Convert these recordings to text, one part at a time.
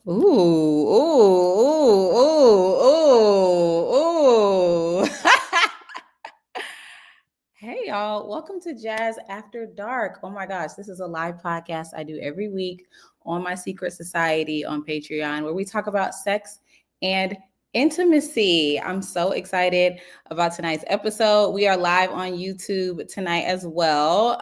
Ooh, ooh, ooh, ooh, ooh, ooh. Hey, y'all. Welcome to Jazz After Dark. Oh my gosh, this is a live podcast I do every week on my secret society on Patreon where we talk about sex and intimacy. I'm so excited about tonight's episode. We are live on YouTube tonight as well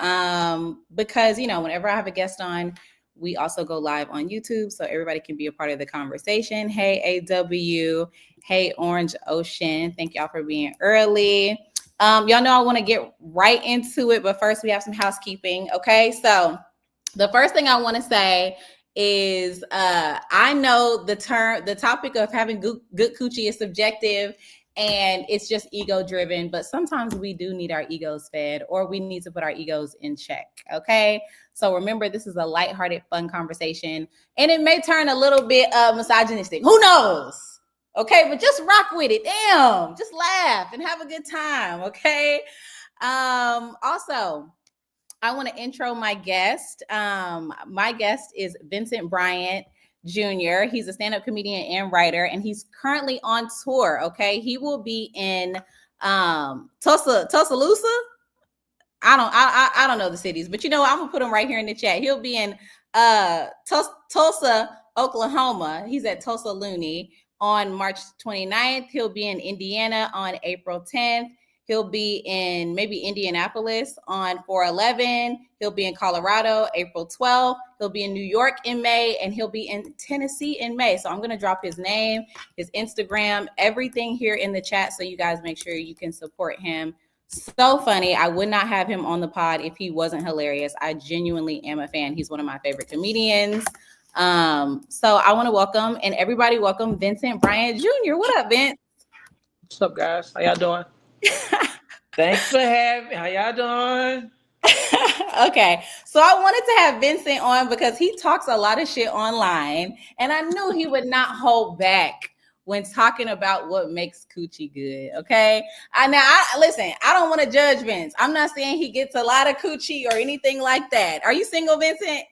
because, whenever I have a guest on, we also go live on YouTube so everybody can be a part of the conversation. Hey, AW. Hey, Orange Ocean. Thank y'all for being early. Y'all know I want to get right into it, but first we have some housekeeping. Okay, so the first thing I want to say is I know the topic of having good coochie is subjective and it's just ego driven, but sometimes we do need our egos fed or we need to put our egos in check. Okay, so remember, this is a lighthearted, fun conversation, and it may turn a little bit misogynistic. Who knows? Okay, but just rock with it. Damn, just laugh and have a good time. Okay. Also, I want to intro my guest. My guest is Vincent Bryant Jr. He's a stand-up comedian and writer, and he's currently on tour. Okay, he will be in Tuscaloosa. I don't know the cities, but I'm gonna put him right here in the chat. He'll be in Tulsa, Oklahoma. He's at Tulsa Looney on March 29th. He'll be in Indiana on April 10th. He'll be in maybe Indianapolis on 4/11. He'll be in Colorado April 12th. He'll be in New York in May, and he'll be in Tennessee in May. So I'm going to drop his name, his Instagram, everything here in the chat so you guys make sure you can support him. So funny. I would not have him on the pod if he wasn't hilarious. I genuinely am a fan. He's one of my favorite comedians. So I want to welcome, and everybody welcome, Vincent Bryant Jr. What up, Vince? What's up, guys? How y'all doing? Thanks for having me. How y'all doing? Okay, so I wanted to have Vincent on because he talks a lot of shit online, and I knew he would not hold back when talking about what makes coochie good. Okay, listen. I don't want to judge Vince. I'm not saying he gets a lot of coochie or anything like that. Are you single, Vincent?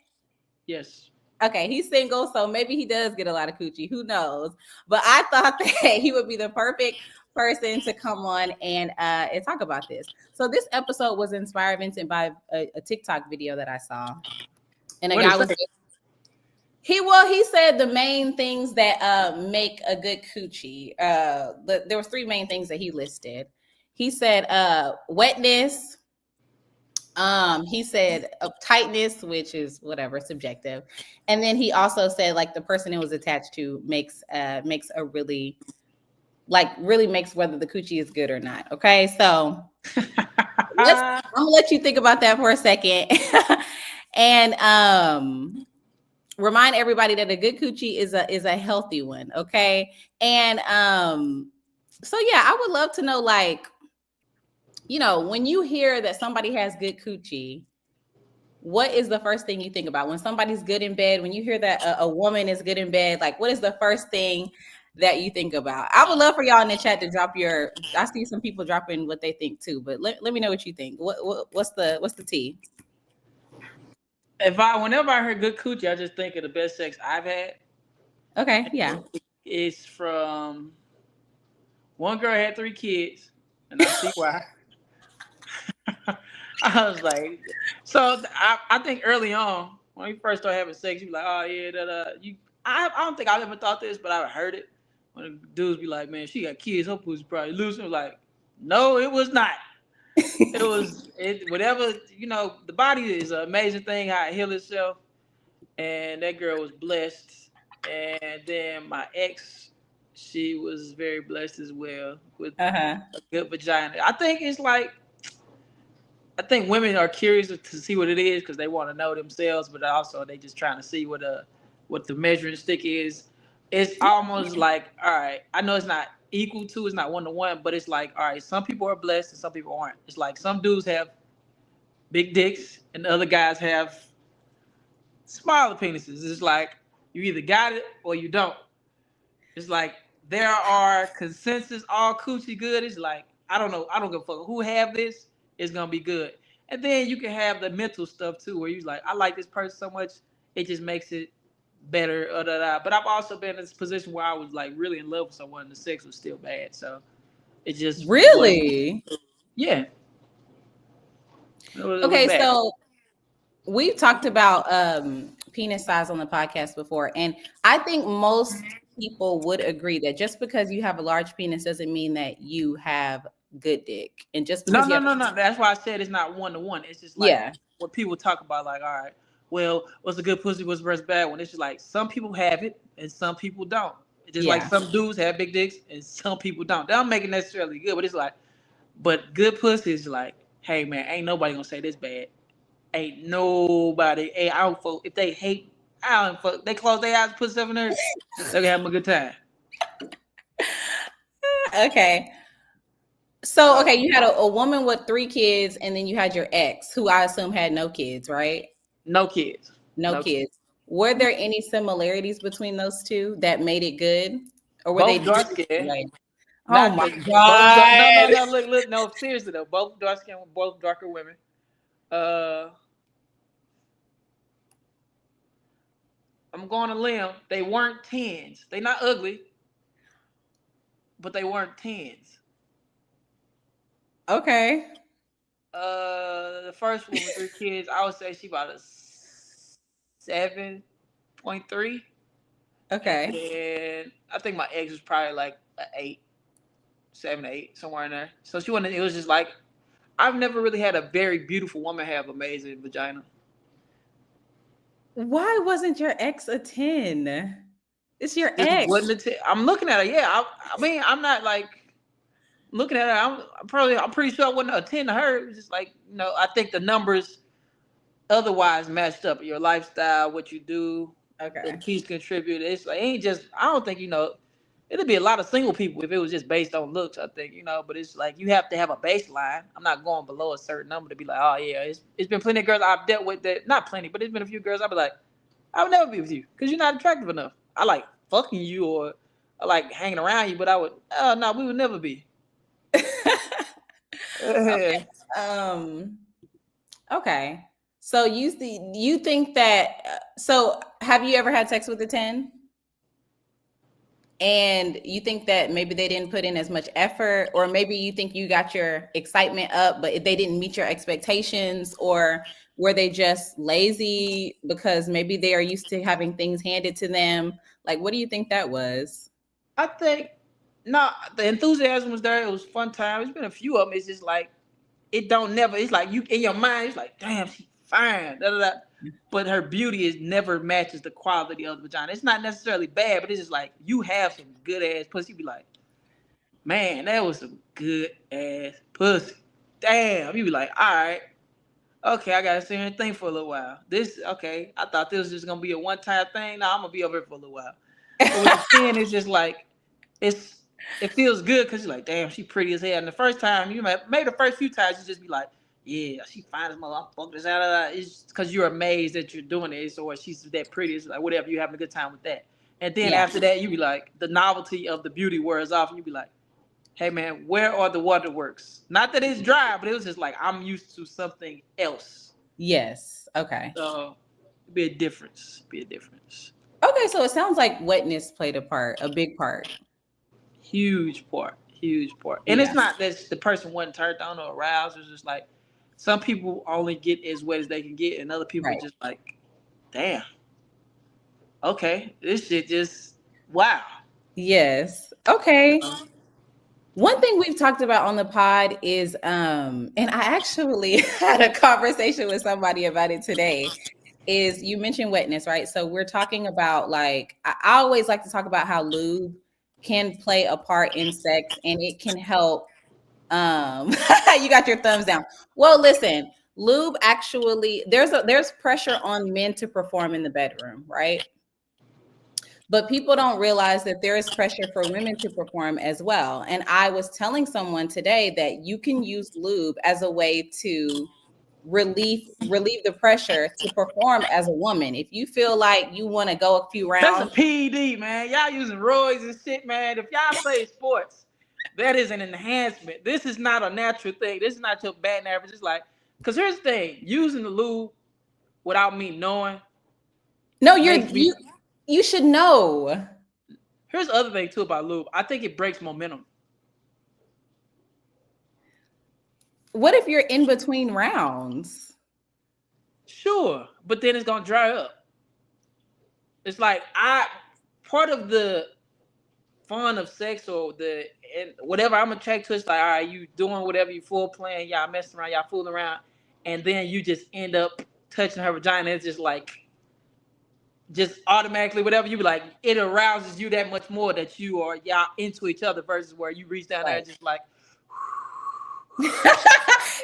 Yes. Okay, he's single, so maybe he does get a lot of coochie. Who knows? But I thought that he would be the perfect person to come on and talk about this. So this episode was inspired, Vincent, by a TikTok video that I saw, and a guy was. He said the main things that make a good coochie. There was three main things that he listed. He said wetness. He said tightness, which is whatever, subjective, and then he also said like the person it was attached to makes a really makes whether the coochie is good or not. Okay, so I'm gonna let you think about that for a second, and remind everybody that a good coochie is a healthy one. Okay, and so yeah, I would love to know, like, when you hear that somebody has good coochie, what is the first thing you think about when somebody's good in bed? When you hear that a woman is good in bed, like, what is the first thing that you think about? I would love for y'all in the chat to drop I see some people dropping what they think too, but let me know what you think. What's the tea? Whenever I heard good coochie, I just think of the best sex I've had. Okay, yeah. It's from one girl had 3 kids, and I see why. I was like, so I think early on when you first start having sex, you be like, oh yeah, I don't think I've ever thought this, but I've heard it when dudes be like, man, she got kids, her pussy probably loose. And like, no, it was not. Whatever, the body is an amazing thing how it heals itself, and that girl was blessed. And then my ex, she was very blessed as well with a good vagina. I think women are curious to see what it is because they want to know themselves, but also they just trying to see what the measuring stick is. It's almost like, all right, I know it's not equal to, it's not 1-to-1, but it's like, all right, some people are blessed and some people aren't. It's like some dudes have big dicks and the other guys have smaller penises. It's like you either got it or you don't. It's like there are consensus all coochie good. It's like I don't know. I don't give a fuck who have this. It's gonna be good. And then you can have the mental stuff too, where you like I like this person so much it just makes it better. But I've also been in this position where I was like really in love with someone and the sex was still bad. So it just wasn't. Really? Yeah, it was Okay, bad. so we've talked about penis size on the podcast before, and I think most people would agree that just because you have a large penis doesn't mean that you have good dick. And just No, because you no, have, no, no. That's why I said it's not one to one. It's just like yeah, what people talk about, like, all right, well, what's a good pussy, what's versus bad one? It's just like some people have it and some people don't. It's just like yeah. some dudes have big dicks and some people don't. They don't make it necessarily good, but it's like, but good pussy is like, hey man, ain't nobody gonna say this bad. Ain't nobody. Hey, I don't fuck if they hate. I don't fuck. They close their eyes, put stuff in there. They gonna have a good time. Okay. So, So okay, you had a woman with 3 kids, and then you had your ex, who I assume had no kids, right? no kids. No No kids. kids. Were there any similarities between those two that made it good, or were they Both dark different? skinned. Like, oh Not my the both dark. No, no, god! no. Look. No, seriously though. Both dark skinned, both darker women. Uh, I'm going to limb. They weren't tens. They not ugly, but they weren't tens. Okay, The first one with 3 kids, I would say she about a 7.3, and okay. then I think my ex was probably like an 8, 7, 8, somewhere in there. So she wasn't. It was just like I've never really had a very beautiful woman have amazing vagina. Why wasn't your ex a 10? It's your Just ex. wasn't it? I'm looking at her. Yeah, I mean, I'm not like looking at her. I'm pretty sure I wouldn't attend to her. It was just like I think the numbers otherwise matched up. Your lifestyle, what you do, the Okay. keys contribute. It's like it ain't just. I don't think it'd be a lot of single people if it was just based on looks. I think but it's like you have to have a baseline. I'm not going below a certain number to be like, oh yeah, it's been plenty of girls I've dealt with that not plenty, but it's been a few girls I'll be like, I would never be with you because you're not attractive enough. I like fucking you or I like hanging around you, but I would no, we would never be. Okay. Um. Okay. So you think that? So have you ever had sex with a 10? And you think that maybe they didn't put in as much effort, or maybe you think you got your excitement up, but they didn't meet your expectations, or were they just lazy because maybe they are used to having things handed to them? Like, what do you think that was? I think no, the enthusiasm was there. It was fun time. It's been a few of them. It's just like it don't never. It's like you in your mind. It's like damn, she fine. Da, da, da. But her beauty is never matches the quality of the vagina. It's not necessarily bad, but it's just like you have some good ass pussy. You be like, man, that was some good ass pussy. Damn, you be like, all right, okay, I gotta sit here and think for a little while. This okay. I thought this was just gonna be a one time thing. Now I'm gonna be over here for a little while. But with the 10, it's just like it's it feels good because you're like, damn, she pretty as hell. And the first time, maybe the first few times you just be like, yeah, she fine as mother. Fuck this out. It's because you're amazed that you're doing it, or she's that pretty. It's like whatever, you having a good time with that. And then Yeah. after that, you be like, the novelty of the beauty wears off, and you be like, hey man, where are the waterworks? Not that it's dry, but it was just like I'm used to something else. Yes. Okay. So it'd be a difference. Be a difference. Okay. So it sounds like wetness played a big part. Huge part. Huge part. And it's Yeah. not that the person wasn't turned on or aroused. It's just like some people only get as wet as they can get, and other people Right. just like, damn. Okay, this shit just wow. Yes. Okay. One thing we've talked about on the pod is and I actually had a conversation with somebody about it today, is you mentioned wetness, right? So we're talking about, like, I always like to talk about how lube can play a part in sex, and it can help you got your thumbs down. Well, listen, lube actually, there's pressure on men to perform in the bedroom, right? But people don't realize that there is pressure for women to perform as well. And I was telling someone today that you can use lube as a way to relieve the pressure to perform as a woman. If you feel like you want to go a few That's a rounds, PED, man. Y'all using roids and shit, man. If y'all play sports, that is an enhancement. This is not a natural thing. This is not your batting average. It's like, because here's the thing, using the lube without me knowing no, makes me You should know. Here's the other thing too about lube. I think it breaks momentum. What if you're in between rounds? Sure, but then it's gonna dry up. It's like I part of the fun of sex or the and whatever I'm attracted to. It's like, all right, you doing whatever, you full playing, y'all messing around, y'all fooling around, and then you just end up touching her vagina. It's just like just automatically whatever you be like, it arouses you that much more that you are y'all into each other versus where you reach down there and Right. just like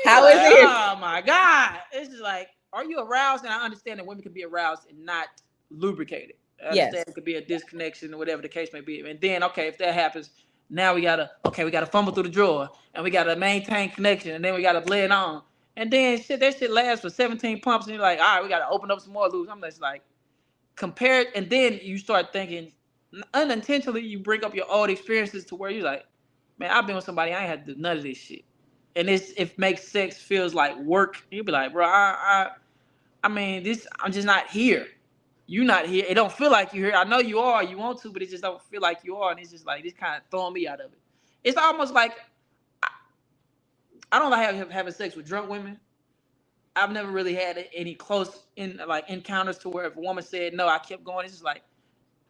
How is like, it? oh my God. It's just like, are you aroused? And I understand that women can be aroused and not lubricated. I Yes. understand it could be a disconnection or whatever the case may be. And then, okay, if that happens, now we gotta fumble through the drawer and we gotta maintain connection and then we gotta lay it on. And then shit, that shit lasts for 17 pumps and you're like, all right, we gotta open up some more loops. I'm just like, compared, and then you start thinking unintentionally, you bring up your old experiences to where you're like, man, I've been with somebody, I ain't had to do none of this shit. And it's it makes sex feels like work. You be like, bro, I mean, this I'm just not here. You not here. It don't feel like you're here. I know you are. You want to, but it just don't feel like you are. And it's just like this kind of throwing me out of it. It's almost like I don't like having sex with drunk women. I've never really had any close in like encounters to where if a woman said no, I kept going. It's just like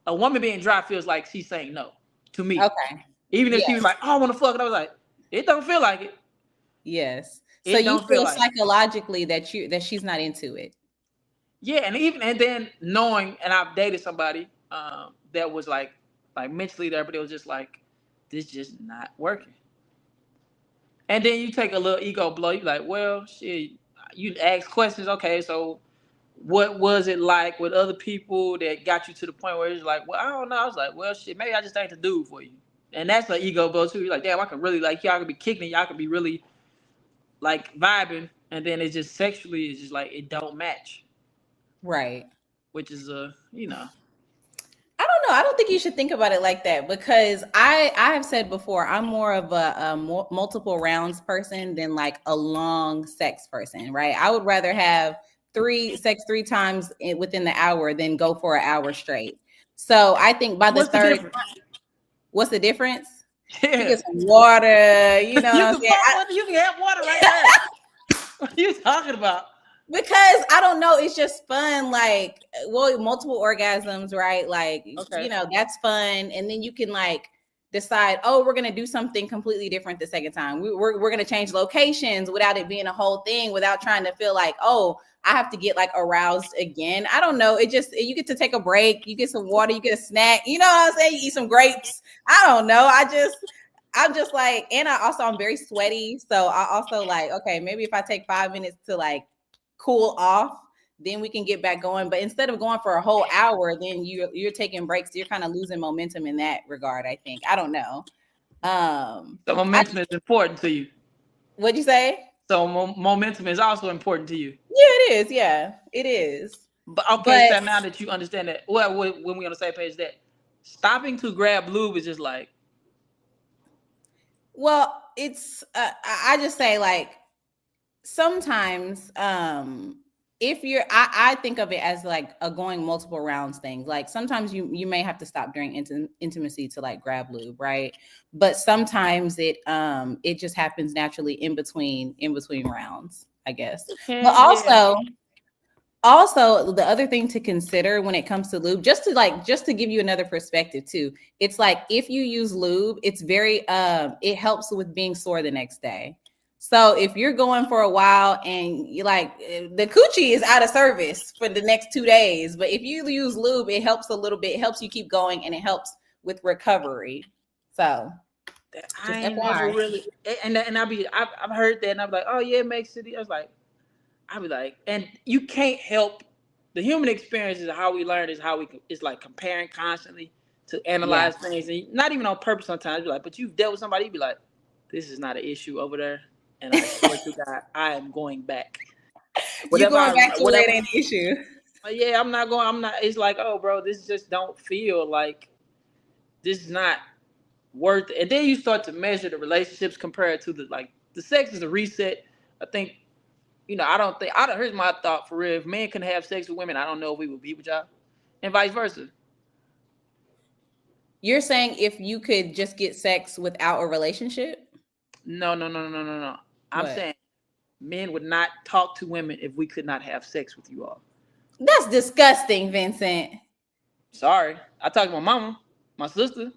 a woman being dry feels like she's saying no to me. Okay. Even if she was Yes. like, oh, I want to fuck, and I was like, it don't feel like it. Yes. So It you don't feel feel like it. psychologically that she's not into it. Yeah, and then knowing, and I've dated somebody that was like mentally there, but it was just like this just not working. And then you take a little ego blow. You like, well, shit. You ask questions. Okay, so what was it like with other people that got you to the point where it's like, well, I don't know. I was like, well, shit, maybe I just ain't the dude for you. And that's an ego blow too. You're like, damn, I can really like y'all could be kicking it, y'all could be really like vibing, and then it's just sexually, it's just like it don't match, Right. which is I don't know. I don't think you should think about it like that because I have said before I'm more of a multiple rounds person than like a long sex person, right? I would rather have three times within the hour than go for an hour straight. So I think by the what's the third, difference? what's the difference? You Yeah, get some water, you know what you I'm can saying? pump water, you can have water right there. What are you talking about? Because I don't know, it's just fun. Like, well, multiple orgasms, right? Like, Okay. that's fun. And then you can like decide, oh, we're gonna do something completely different the second time. We're gonna change locations without it being a whole thing, without trying to feel like, oh, I have to get like aroused again. I don't know. It just you get to take a break, you get some water, you get a snack. You know what I'm saying? You eat some grapes. I don't know. I'm just like, and I'm very sweaty. So I also like, okay, maybe if I take 5 minutes to like cool off, then we can get back going. But instead of going for a whole hour, then you're taking breaks. You're kind of losing momentum in that regard, I think. I don't know. So I momentum is important to you. What'd you say? So momentum is also important to you. Yeah, it is. Yeah, it is. But okay, But so now that you understand that, well, when we on the same page, that stopping to grab lube is just like, well, it's I just say like sometimes if you're I think of it as like a going multiple rounds thing. Like sometimes you may have to stop during intimacy to like grab lube, right? But sometimes it just happens naturally in between rounds, I guess. But yeah, also the other thing to consider when it comes to lube, just to give you another perspective too, it's like if you use lube, it's very it helps with being sore the next day. So if you're going for a while and you like the coochie is out of service for the next 2 days, but if you use lube, it helps a little bit, it helps you keep going and it helps with recovery. So I just ain't never FYI. really, and I've heard that, and I'm like, oh yeah, it makes it. I was like, I'll be like, and you can't help the human experience is how we learn is how it's like comparing constantly to Yeah. analyze things, and not even on purpose sometimes. Be like, but you've dealt with somebody, you be like, this is not an issue over there, and I swear to God, I am going back. You Whatever going back to where whatever. it ain't the issue. Yeah, I'm not going. I'm not. It's like, oh, bro, this just don't feel like this is not worth it. And then you start to measure the relationships compared to the sex is a reset. I think I don't think. Here's my thought for real. If men can have sex with women, I don't know if we would be with y'all, and vice versa. You're saying if you could just get sex without a relationship? No. I'm What? saying men would not talk to women if we could not have sex with you all. That's disgusting, Vincent. Sorry. I talk to my mama, my sister, You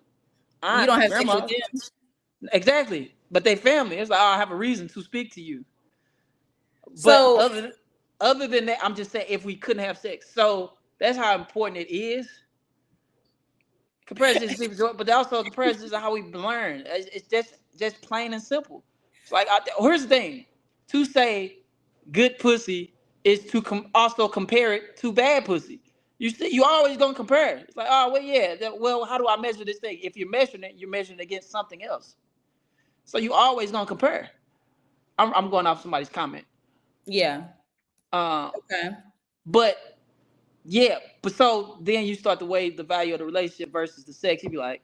aunt, don't have sex with grandma. them. Exactly. But they family. It's like, oh, I have a reason to speak to you. But So other than that, I'm just saying if we couldn't have sex. So that's how important it is. Comparison is sleep, but also comparison is how we learn. It's just plain and simple. It's like here's the thing: to say good pussy is to also compare it to bad pussy. You always gonna compare. It's like, oh well, yeah. Well, how do I measure this thing? If you're measuring it against something else. So you always gonna compare. I'm going off somebody's comment. yeah. Uh, Okay. but yeah, but so then you start to weigh the value of the relationship versus the sex. You be like,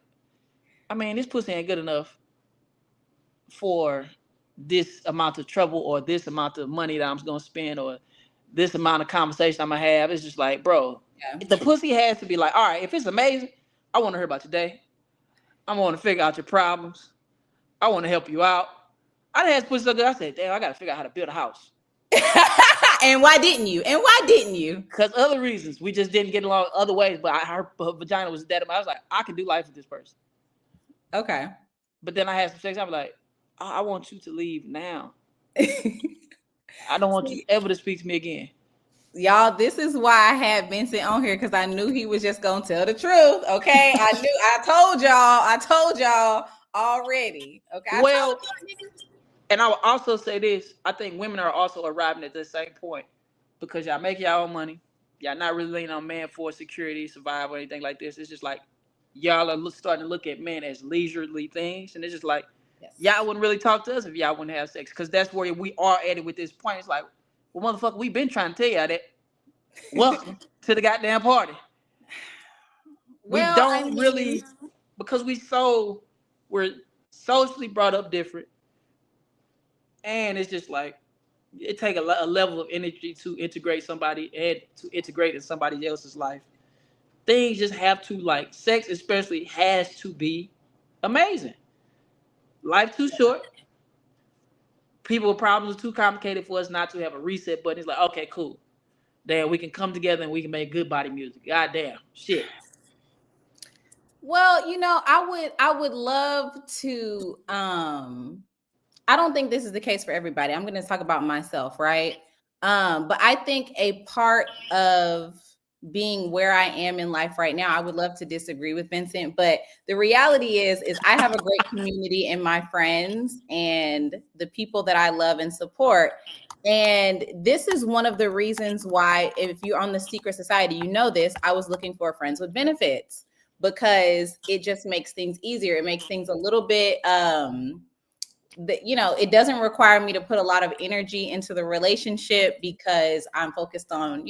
I mean, this pussy ain't good enough for this amount of trouble or this amount of money that I'm gonna spend or this amount of conversation I'm gonna have. It's just like, bro, Yeah. the pussy has to be like, all right, if it's amazing, I want to hear about your day. I want to figure out your problems. I want to help you out. I done had pussy so good. I said, damn, I gotta figure out how to build a house. And why didn't you? And why didn't you? Because other reasons, we just didn't get along other ways. But her vagina was dead. I was like, I can do life with this person. Okay. But then I had some sex. I'm like, I want you to leave now. I don't want you ever to speak to me again. Y'all, this is why I had Vincent on here, because I knew he was just gonna tell the truth. Okay. I told y'all already. Okay. I told Well, y'all. and I will also say this: I think women are also arriving at the same point because y'all make y'all own money. Y'all not really leaning on man for security, survival, or anything like this. It's just like y'all are starting to look at men as leisurely things, and it's just like Yes. y'all wouldn't really talk to us if y'all wouldn't have sex, because that's where we are at it with this point. It's like, well, motherfucker, we've been trying to tell y'all that. Welcome to the goddamn party. We Well, I don't mean, really, because we're socially brought up different, and it's just like it take a level of energy to integrate somebody and to integrate in somebody else's life. Things just have to, like, sex especially has to be amazing. Life too short. People with problems are too complicated for us not to have a reset button. It's like, okay, cool. Damn, we can come together and we can make good body music. God damn. Shit. well, I would love to I don't think this is the case for everybody. I'm going to talk about myself, right? But I think a part of being where I am in life right now, I would love to disagree with Vincent, but the reality is I have a great community in my friends and the people that I love and support. And this is one of the reasons why, if you're on the secret society, you know this, I was looking for friends with benefits, because it just makes things easier. It makes things a little bit it doesn't require me to put a lot of energy into the relationship, because I'm focused on,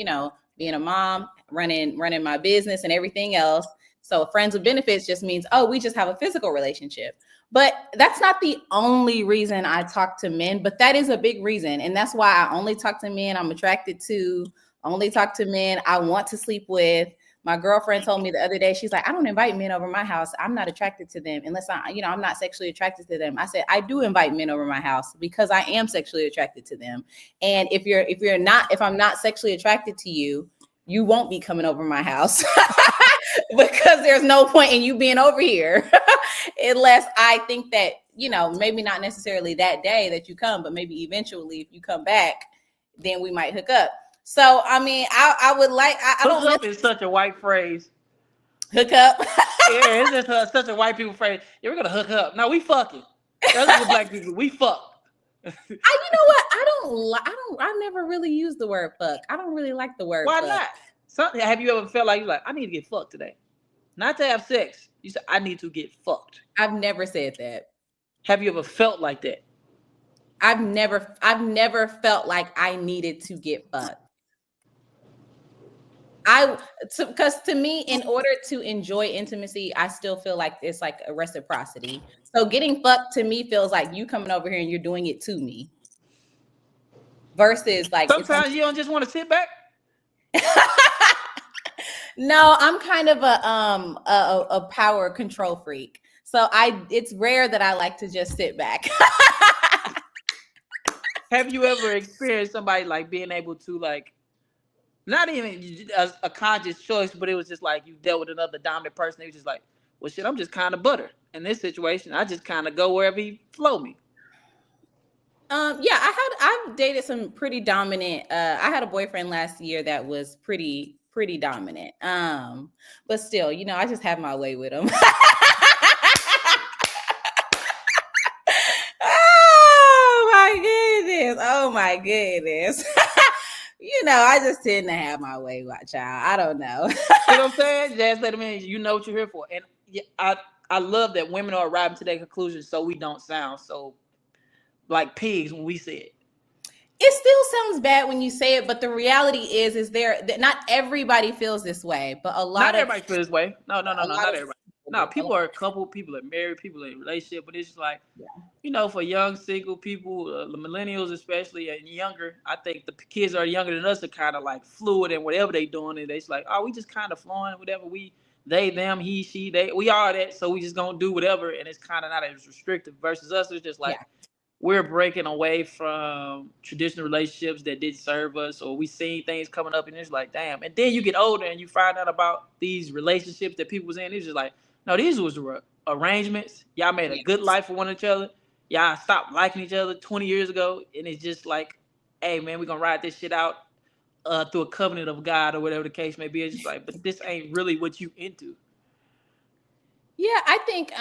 being a mom, running my business and everything else. So friends with benefits just means, oh, we just have a physical relationship. But that's not the only reason I talk to men, but that is a big reason. And that's why I only talk to men I'm attracted to, only talk to men I want to sleep with. My girlfriend told me the other day, she's like, I don't invite men over my house. I'm not attracted to them unless I'm not sexually attracted to them. I said, I do invite men over my house because I am sexually attracted to them. And if I'm not sexually attracted to you, you won't be coming over my house because there's no point in you being over here unless I think that, maybe not necessarily that day that you come, but maybe eventually if you come back, then we might hook up. So, I mean, I would like, I don't Hook up is such a white phrase. Hook up. Yeah, it's just such a white people phrase. Yeah, we're gonna hook up. No, we fucking. That's what black people. We fuck. You know what? I never really use the word fuck. I don't really like the word Why fuck. not? Have you ever felt like you're like, I need to get fucked today? Not to have sex. You said, I need to get fucked. I've never said that. Have you ever felt like that? I've never felt like I needed to get fucked. Because to me, in order to enjoy intimacy, I still feel like it's like a reciprocity. So getting fucked to me feels like you coming over here and you're doing it to me. Versus like sometimes you don't just want to sit back. No, I'm kind of a power control freak. So it's rare that I like to just sit back. Have you ever experienced somebody like being able to like not even a conscious choice, but it was just like you dealt with another dominant person. They was just like, well, shit, I'm just kind of butter in this situation. I just kind of go wherever he flow me. Yeah, I've dated some pretty dominant. I had a boyfriend last year that was pretty dominant. But still, I just have my way with him. Oh my goodness! Oh my goodness! I just tend to have my way, my child. I don't know. You know what I'm saying? Just let them in. You know what you're here for, and yeah, I love that women are arriving to their conclusions, so we don't sound so like pigs when we say it. It still sounds bad when you say it, but the reality is there that not everybody feels this way, but Not everybody feels this way. No, a lot not of everybody. No, people are a couple, people are married, people are in a relationship, but it's just like, yeah. for young single people, the millennials especially and younger, I think the kids are younger than us are kind of like fluid and whatever they doing, and they just like, oh, we just kind of flowing, whatever they, them, he, she, they, we are that, so we just gonna do whatever, and it's kind of not as restrictive. Versus us, it's just like Yeah. we're breaking away from traditional relationships that didn't serve us, or we seen things coming up, and it's like, damn. And then you get older and you find out about these relationships that people was in. It's just like, no, these was arrangements. Y'all made a good life for one each other. Y'all stopped liking each other 20 years ago, and it's just like, hey man, we're gonna ride this shit out through a covenant of God or whatever the case may be. It's just like, but this ain't really what you into. Yeah, I think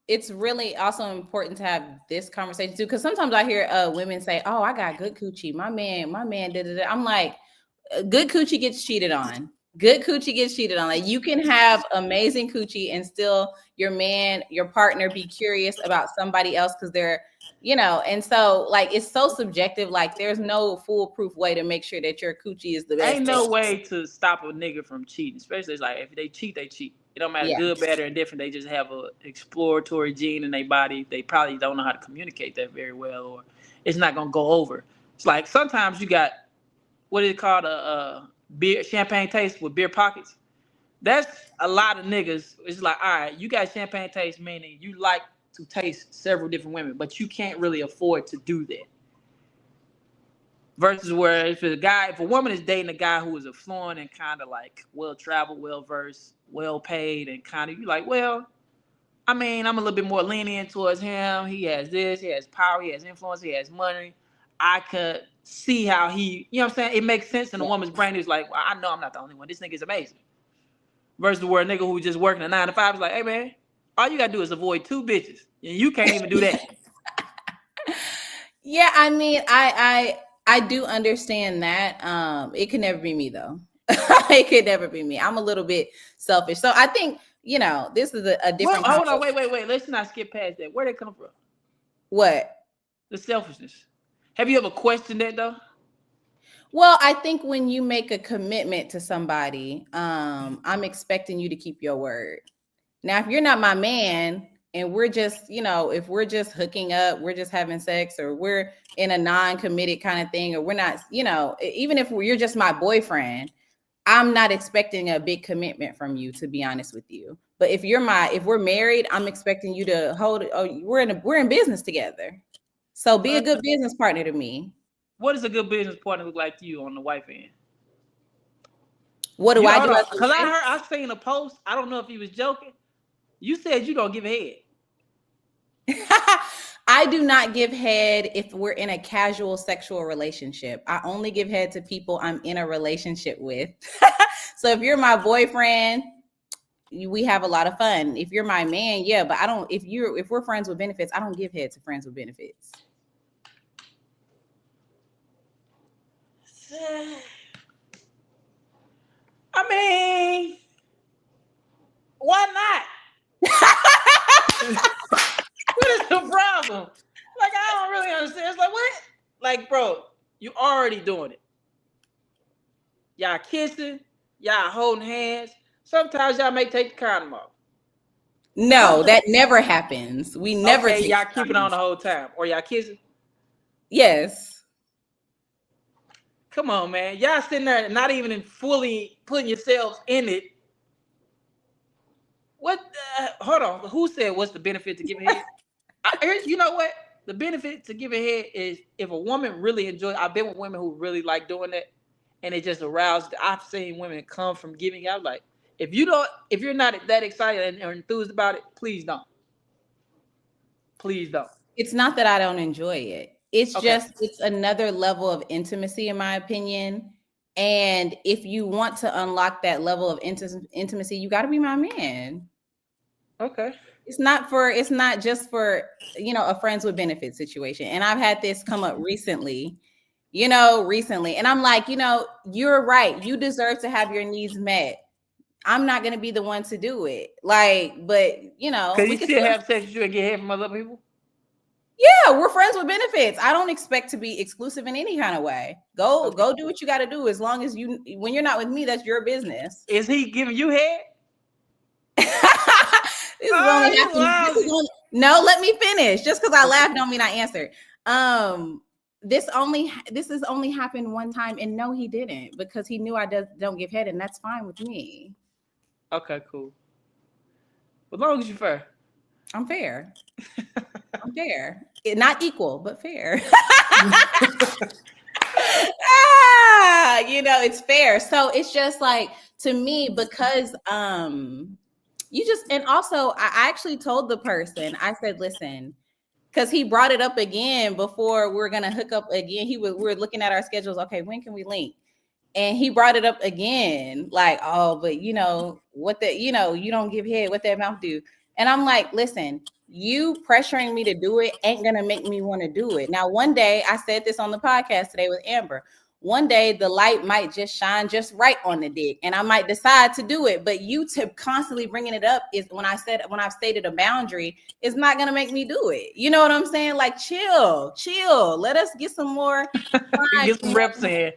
it's really also important to have this conversation too, because sometimes I hear women say, "Oh, I got good coochie. My man did it." I'm like, good coochie gets cheated on. Good coochie gets cheated on. Like you can have amazing coochie and still your partner be curious about somebody else because and so like it's so subjective. Like there's no foolproof way to make sure that your coochie is the best. Ain't no way to stop a nigga from cheating, especially it's like if they cheat, they cheat. It don't matter Yeah. good, bad, or indifferent. They just have a exploratory gene in their body. They probably don't know how to communicate that very well, or it's not gonna go over. It's like sometimes you got what is it called a beer champagne taste with beer pockets. That's a lot of niggas. It's like, all right, you got champagne taste, meaning you like to taste several different women, but you can't really afford to do that. Versus where if a woman is dating a guy who is affluent and kind of like well traveled, well versed, well paid, and kind of you like, well, I mean, I'm a little bit more lenient towards him. He has this, he has power, he has influence, he has money. I could see how you know what I'm saying? It makes sense in a woman's brain. It's like, well, I know I'm not the only one. This nigga is amazing. Versus where a nigga who's just working a 9 to 5 is like, hey man, all you gotta do is avoid 2 bitches. And you can't even do that. Yeah, I mean, I do understand that. It can never be me though. It could never be me. I'm a little bit selfish. So I think, this is a Well, different hold on, conversation. wait. Let's not skip past that. Where'd it come from? What? The selfishness. Have you ever questioned that though? Well, I think when you make a commitment to somebody, I'm expecting you to keep your word. Now, if you're not my man and we're just, if we're just hooking up, we're just having sex, or we're in a non-committed kind of thing, or we're not, even if you're just my boyfriend, I'm not expecting a big commitment from you, to be honest with you. But if we're married, I'm expecting you to hold it. Oh, we're in business together. So be a good business partner to me. What does a good business partner look like to you on the wife end? What do I Hold do on, as because a wife? I seen a post. I don't know if he was joking. You said you don't give head. I do not give head if we're in a casual sexual relationship. I only give head to people I'm in a relationship with. So if you're my boyfriend, we have a lot of fun. If you're my man, yeah, but I don't. If we're friends with benefits, I don't give head to friends with benefits. I mean, why not? What is the problem? Like, I don't really understand. It's like, what? Like, bro, you already doing it. Y'all kissing, y'all holding hands. Sometimes y'all may take the condom off. No, that never happens. We never Okay, take y'all keep it on condoms. the whole time. Or y'all kissing. Yes. Come on, man. Y'all sitting there not even fully putting yourselves in it. What? Hold on. Who said what's the benefit to giving head? You know what? The benefit to giving head is if a woman really enjoys. I've been with women who really like doing that, and it just aroused. I've seen women come from giving. I'm like, if you're not that excited or enthused about it, please don't. Please don't. It's not that I don't enjoy it. It's Okay. just, it's another level of intimacy, in my opinion. And if you want to unlock that level of intimacy, you got to be my man. Okay. It's not just for, a friends with benefits situation. And I've had this come up recently. And I'm like, you're right. You deserve to have your needs met. I'm not going to be the one to do it. Like, but Cause we you could still have sex with you and get head from other people. Yeah, we're friends with benefits. I don't expect to be exclusive in any kind of way. Go do what you got to do. As long as when you're not with me, that's your business. Is he giving you head? This is only happening. No, let me finish. Just because I laughed don't mean I answered. This has only happened one time, and no, he didn't, because he knew I don't give head, and that's fine with me. Okay, cool. As long as you're fair. I'm fair. I'm fair. Not equal, but fair. It's fair. So it's just like, to me, because and also I actually told the person, I said, listen, because he brought it up again before we're gonna hook up again. We're looking at our schedules. Okay, when can we link? And he brought it up again, like, oh, but you don't give head, what that mouth do? And I'm like, listen, you pressuring me to do it ain't gonna make me want to do it. Now, one day, I said this on the podcast today with Amber. One day the light might just shine just right on the dick, and I might decide to do it. But you to constantly bringing it up is when I've stated a boundary, is not gonna make me do it. You know what I'm saying? Like, chill. Let us get some more. Get some reps in.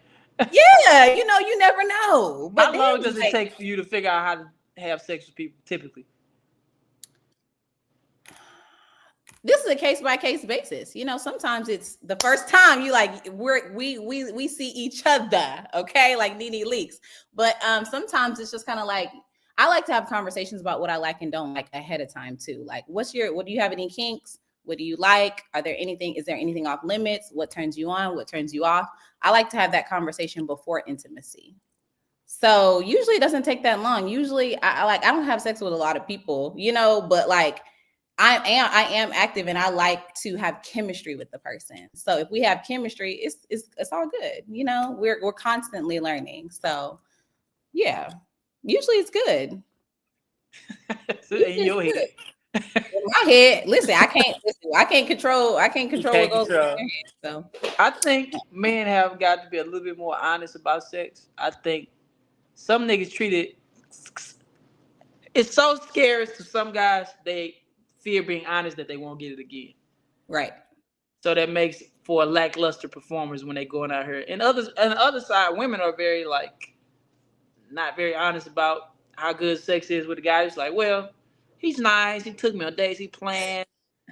Yeah, you never know. But how long does it take for you to figure out how to have sex with people typically? This is a case-by-case basis. Sometimes it's the first time you like we see each other, okay, like Nene Leaks. But sometimes it's just kind of like, I like to have conversations about what I like and don't like ahead of time too. Like, what do you have any kinks? What do you like? Is there anything off limits? What turns you on? What turns you off? I like to have that conversation before intimacy. So usually it doesn't take that long. Usually I don't have sex with a lot of people, but like, I am active, and I like to have chemistry with the person. So if we have chemistry, it's all good. We're constantly learning. So yeah, usually it's good. In your head. In my head, listen, I can't control what goes on in your head. So I think men have got to be a little bit more honest about sex. I think some niggas treat it's so scary to some guys, they fear being honest that they won't get it again. Right. So that makes for lackluster performers when they going out here. And on the other side, women are very not very honest about how good sex is with the guy. It's like, well, he's nice. He took me on dates. He planned.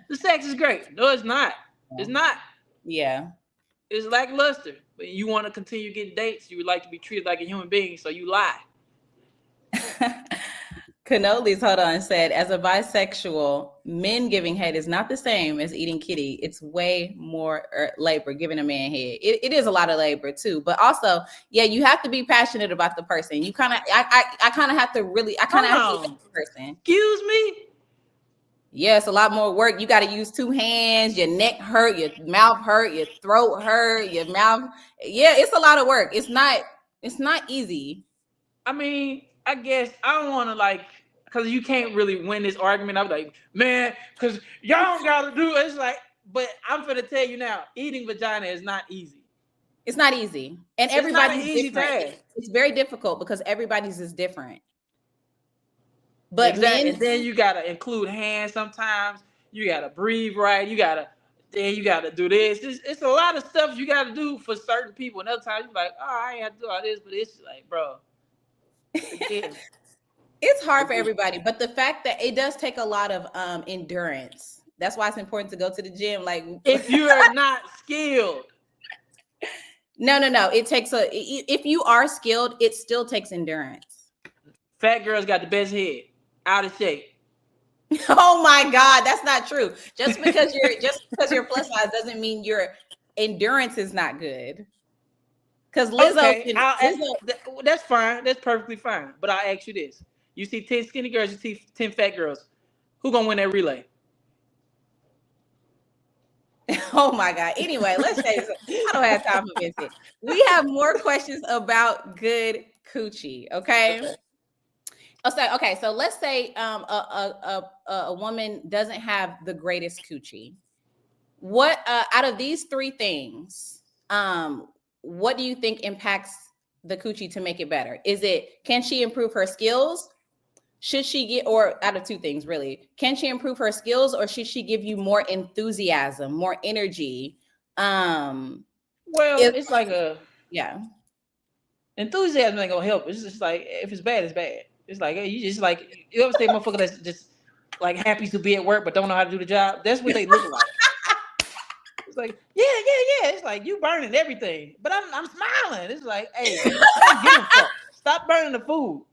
The sex is great. No, it's not. It's not. Yeah. It's lackluster. But you want to continue getting dates. You would like to be treated like a human being, so you lie. Cannolis, hold on, said, as a bisexual, men giving head is not the same as eating kitty. It's way more labor giving a man head. It is a lot of labor too, but also, yeah, you have to be passionate about the person. You kind of, I kind of have to really, have to like the person. Excuse me? Yeah, it's a lot more work. You got to use two hands. Your neck hurt, your mouth hurt, your throat hurt, your mouth. Yeah, it's a lot of work. It's not easy. I mean, I guess I don't want to because you can't really win this argument. I'm like, man, because y'all don't got to do it. It's like, but I'm going to tell you now, eating vagina is not easy. It's not easy. And everybody's different. It's very difficult because everybody's is different. But exactly. And then you got to include hands sometimes. You got to breathe right. You got to do this. It's a lot of stuff you got to do for certain people. And other times you're like, oh, I ain't have to do all this. But it's like, bro. It's hard for everybody, but the fact that it does take a lot of endurance. That's why it's important to go to the gym. Like, if you are not skilled, No. It takes if you are skilled, it still takes endurance. Fat girls got the best head, out of shape. Oh my God, that's not true. Just because you're plus size doesn't mean your endurance is not good. Because Okay, Lizzo. that's fine. That's perfectly fine. But I'll ask you this: you see 10 skinny girls, you see 10 fat girls. Who gonna win that relay? Oh my God. Anyway, let's say I don't have time for Vincent. We have more questions about good coochie. Okay. Okay. So let's say a woman doesn't have the greatest coochie. What out of these three things, what do you think impacts the coochie to make it better? Is it, can she improve her skills? Should she get, or out of two things really, can she improve her skills, or should she give you more enthusiasm, more energy? Well, If it's like a Yeah. enthusiasm ain't gonna help. It's just like if it's bad, it's bad. It's like hey, you just like you ever say motherfucker that's just like happy to be at work but don't know how to do the job. That's what they look like. It's like yeah. It's like you burning everything, but I'm smiling. It's like hey, I don't give a fuck. Stop burning the food.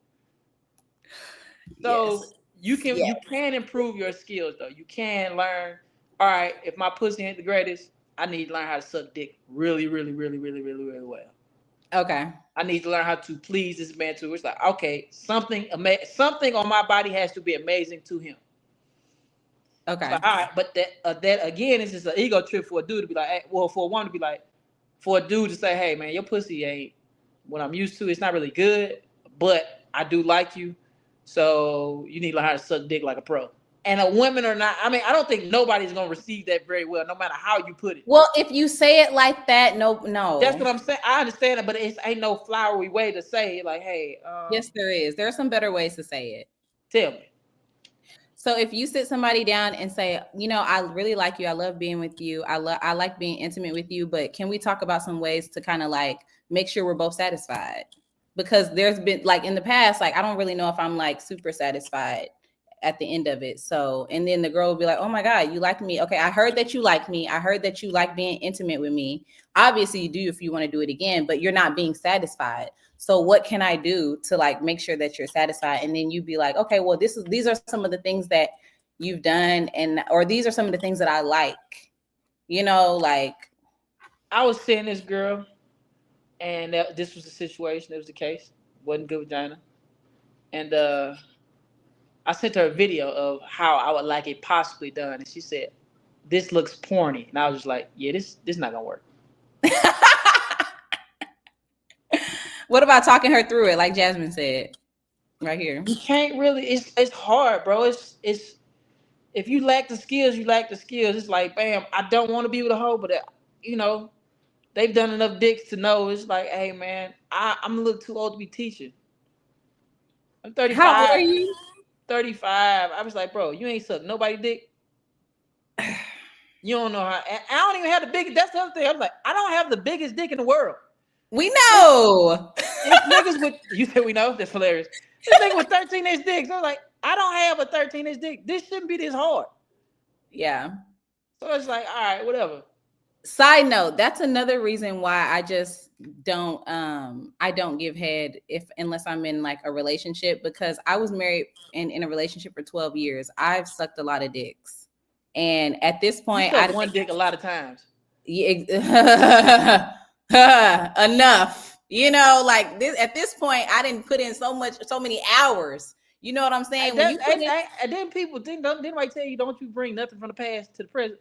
Yes. So you Yes. can improve your skills though. You can learn. All right, if my pussy ain't the greatest, I need to learn how to suck dick really well. Okay. I need to learn how to please this man too. It's like okay, something on my body has to be amazing to him. It's Okay. like all right, but that again is just an ego trip for a dude to be like, hey, well, for a woman to be like, for a dude to say, hey man, your pussy ain't what I'm used to. It's not really good, but I do like you, so you need to learn how to suck dick like a pro. And a woman or not, I mean, I don't think nobody's gonna receive that very well, no matter how you put it. Well, if you say it like that, no, That's what no. I'm saying. I understand it, but it ain't no flowery way to say it. Like, hey, Yes, there is. There are some better ways to say it. tell me. So if you sit somebody down and say, I really like you, I love being with you, I like being intimate with you, but can we talk about some ways to kind of like make sure we're both satisfied? Because there's been like in the past, like I don't really know if I'm like super satisfied at the end of it. So, and then the girl will be like, "Oh my God, you like me? Okay, I heard that you like me. I heard that you like being intimate with me. Obviously, you do if you want to do it again, but you're not being satisfied. So, what can I do to like make sure that you're satisfied?" And then you'd be like, "Okay, well, these are some of the things that you've done, and or these are some of the things that I like." Like I was seeing this girl, and this was the situation. It was the case. Wasn't good vagina, and I sent her a video of how I would like it possibly done, and she said, "This looks porny," and I was just like, "Yeah, this not gonna work." what about talking her through it, like Jasmine said right here? You can't really. It's hard, bro. It's if you lack the skills, you lack the skills. It's like, bam, I don't want to be with a hoe, but you know, they've done enough dicks to know. It's like, hey, man, I'm a little too old to be teaching. I'm How old are 35. you? 35. I was like, bro, you ain't suck nobody dick. You don't know how. And I don't even have the biggest. That's the other thing. I was like, I don't have the biggest dick in the world. We know. It's niggas with. You said we know. That's hilarious. This nigga with 13-inch dicks. I was like, I don't have a 13-inch dick. This shouldn't be this hard. Yeah. So it's like, all right, whatever. Side note, that's another reason why I don't give head if unless I'm in like a relationship, because I was married and in a relationship for 12 years. I've sucked a lot of dicks. And at this You point, suck one dick a lot of times. yeah, enough. Like this at this point, I didn't put in so many hours. You know what I'm saying? When you put in And then people think, didn't anybody tell you, don't you bring nothing from the past to the present?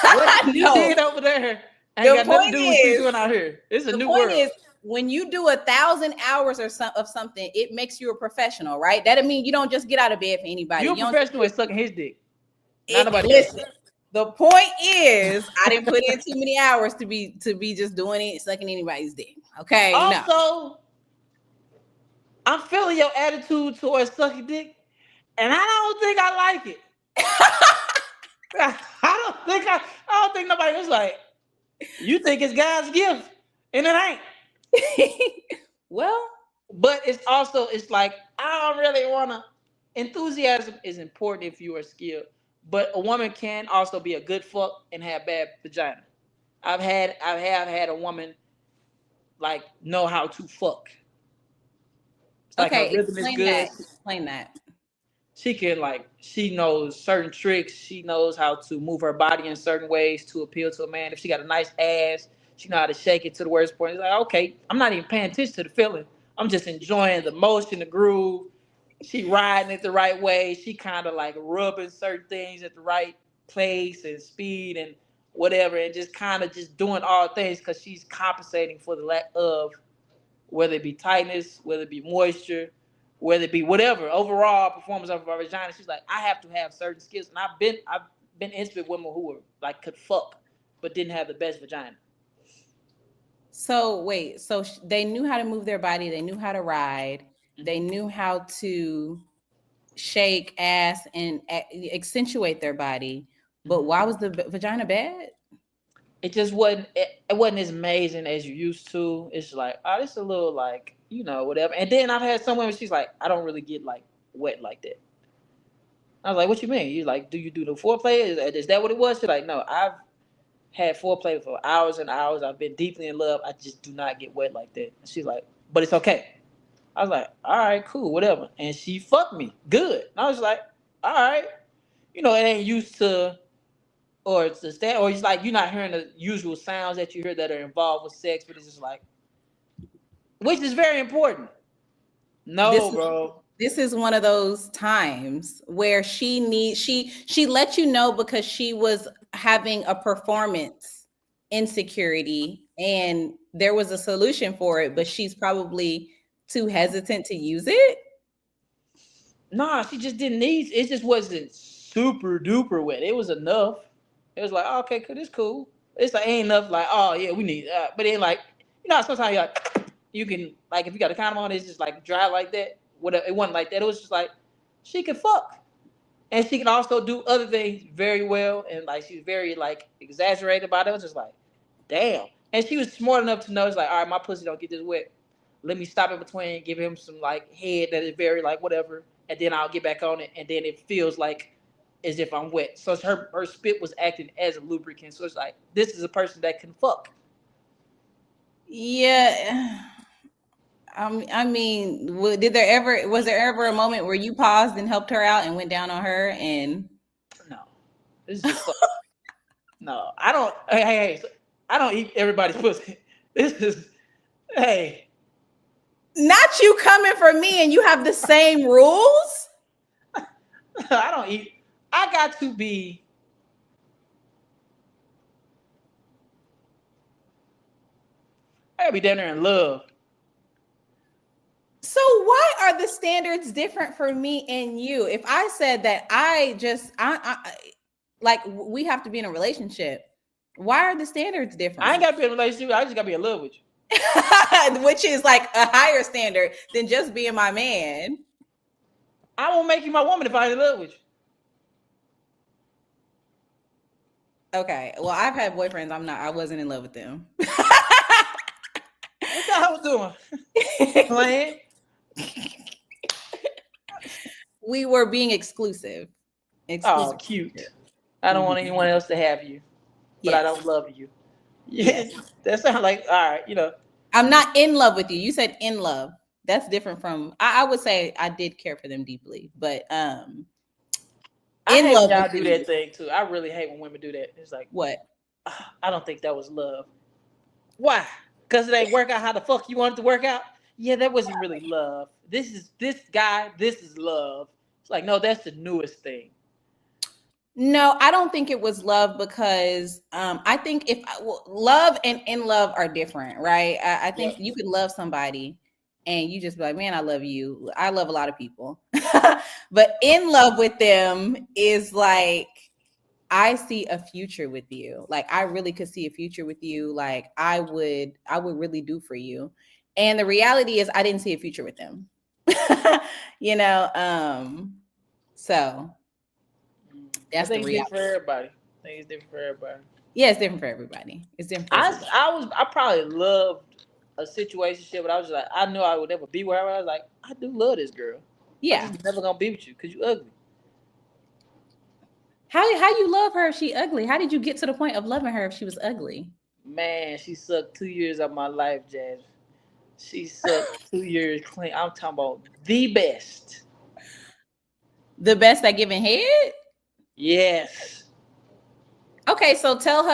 What you no. did over there ain't The got nothing to point do with what you is, doing out here. It's a the new point world. is when you do 1,000 hours of something, it makes you a professional, right? That mean you don't just get out of bed for anybody. You're a You don't just professional at sucking his dick. Not it, nobody else. listen. The point is, I didn't put in too many hours to be just doing it, sucking anybody's dick. Okay, no. Also, I'm feeling your attitude towards sucking dick, and I don't think I like it. I don't think nobody was like, you think it's God's gift, and it ain't. Well, But it's like I don't really wanna. Enthusiasm is important if you are skilled, but a woman can also be a good fuck and have bad vagina. I have had a woman like know how to fuck. It's like her Okay, rhythm is explain good. that. Explain that. She can like she knows certain tricks. She knows how to move her body in certain ways to appeal to a man. If she got a nice ass, she know how to shake it to the worst point. It's like, okay, I'm not even paying attention to the feeling. I'm just enjoying the motion, the groove. She riding it the right way. She kind of like rubbing certain things at the right place and speed and whatever, and just kind of just doing all things because she's compensating for the lack of, whether it be tightness, whether it be moisture, whether it be whatever overall performance of our vagina. She's like, I have to have certain skills, and I've been intimate with women who were like could fuck, but didn't have the best vagina. So wait, so they knew how to move their body, they knew how to ride, they Mm-hmm. knew how to shake ass and accentuate their body. But Mm-hmm. why was the vagina bad? It just wasn't. It wasn't as amazing as you used to. It's like, oh, this is a little like whatever. And then I've had some women. She's like, I don't really get like wet like that. I was like, what you mean? You like, do you do the foreplay? Is that what it was? She's like, no, I've had foreplay for hours and hours. I've been deeply in love. I just do not get wet like that. She's like, but it's okay. I was like, all right, cool, whatever. And she fucked me good. And I was like, all right, it ain't used to, or it's the stand, or it's like you're not hearing the usual sounds that you hear that are involved with sex, but it's just like, which is very important. This No, is bro. this is one of those times where she let you know because she was having a performance insecurity and there was a solution for it, but she's probably too hesitant to use it. Nah, she just didn't need. It just wasn't super duper wet. It was enough. It was like, oh, okay, cool, this cool. It's like ain't enough. Like, oh yeah, we need. But then like, sometimes you like, you can like if you got a condom on, it's just like dry like that. Whatever. It wasn't like that. It was just like she could fuck, and she can also do other things very well. And like she's very like exaggerated about it. It was just like, damn. And she was smart enough to know it's like, all right, my pussy don't get this wet. Let me stop in between, give him some like head that is very like whatever, and then I'll get back on it, and then it feels like as if I'm wet. So her spit was acting as a lubricant. So it's like this is a person that can fuck. Yeah. I mean, was there ever a moment where you paused and helped her out and went down on her and No, this is just fuck. No, I don't. Hey, I don't eat everybody's pussy. This is hey. not you coming for me and you have the same rules? I don't eat. I got to be. I gotta be down there in love. So why are the standards different for me and you? If I said that like we have to be in a relationship, why are the standards I ain't different? gotta be in a relationship. I just gotta be in love with you. Which is like a higher standard than just being my man. I won't make you my woman if I ain't in love with you. Okay. Well, I've had boyfriends. I wasn't in love with them. What the hell was doing? Playing? We were being exclusive. Oh, Exclusive. cute. I don't want Mhm. anyone else to have you, but I don't Yes. love you. Yeah, Yes. that sounds like all right. I'm not in love with you. You said in love. That's different from I would say I did care for them deeply, but I in hate when love y'all with do that you. thing too. I really hate when women do that. It's like What? I don't think that was love. Why? Because it ain't work out how the fuck you wanted to work out. Yeah, that wasn't really love. This guy. This is love. It's like no, that's the newest thing. No, I don't think it was love because I think love and in love are different, right? I Yeah. think you could love somebody and you just be like, man, I love you. I love a lot of people. But in love with them is like, I see a future with you. Like I really could see a future with you. Like I would really do for you. And the reality is I didn't see a future with them. you know, so I that's the think it's different reality. for everybody. I think it's different for everybody. Yeah, it's different for everybody. It's different for I everybody. I probably loved a situation shit, but I was just like I knew I would never be with her. I was like I do love this girl. I'm Yeah. just never gonna be with you because you ugly. How you love her if she ugly? How did you get to the point of loving her if she was ugly? Man, she sucked 2 years of my life, Jazz. She sucked 2 years clean. I'm talking about the best. The best at giving head? Yes. Okay, so tell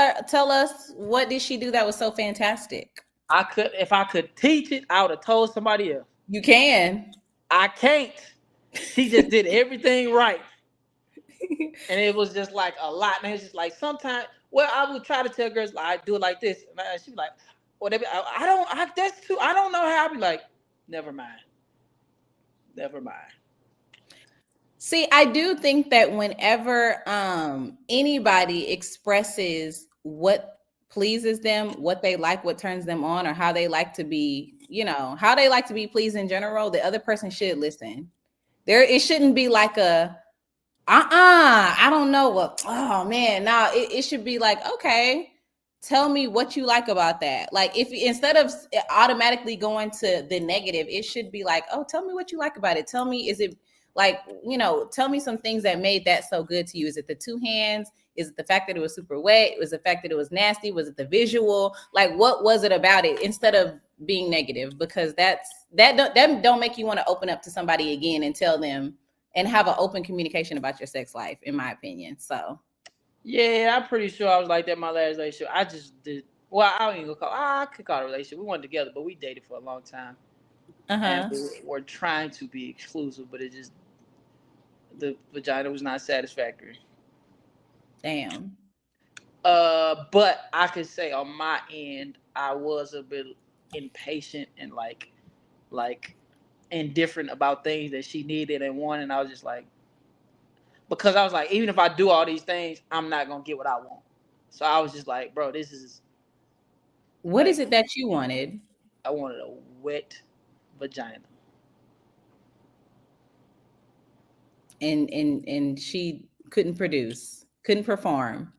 us what did she do that was so fantastic? I could if I could teach it, I would have told somebody else. You can. I can't. She just did everything right. And it was just like a lot. And it's just like sometimes, well, I would try to tell girls like I do it like this, and she be like, whatever. I don't. That's too. I don't know how. I be like, never mind, never mind. See, I do think that whenever anybody expresses what pleases them, what they like, what turns them on, or how they like to be, how they like to be pleased in general, the other person should listen. It shouldn't be like a I don't know what. Oh man, now it should be like, okay, tell me what you like about that. Like if instead of automatically going to the negative, it should be like, oh, tell me what you like about it. Tell me, is it like, tell me some things that made that so good to you. Is it the two hands? Is it the fact that it was super wet? Was it the fact that it was nasty? Was it the visual? Like, what was it about it? Instead of being negative, because that don't make you want to open up to somebody again and tell them and have an open communication about your sex life, in my opinion. So Yeah, I'm pretty sure I was like that in my last relationship. I just did. Well, I don't even call. I could call it a relationship. We weren't together, but we dated for a long time, and uh-huh. we were trying to be exclusive, but it just the vagina was not satisfactory. Damn. But I could say on my end, I was a bit impatient and like indifferent about things that she needed and wanted. And I was just like, because I was like, even if I do all these things, I'm not gonna get what I want. So I was just like, bro, this is What is like it that you wanted? I wanted a wet vagina. And she couldn't produce, couldn't perform.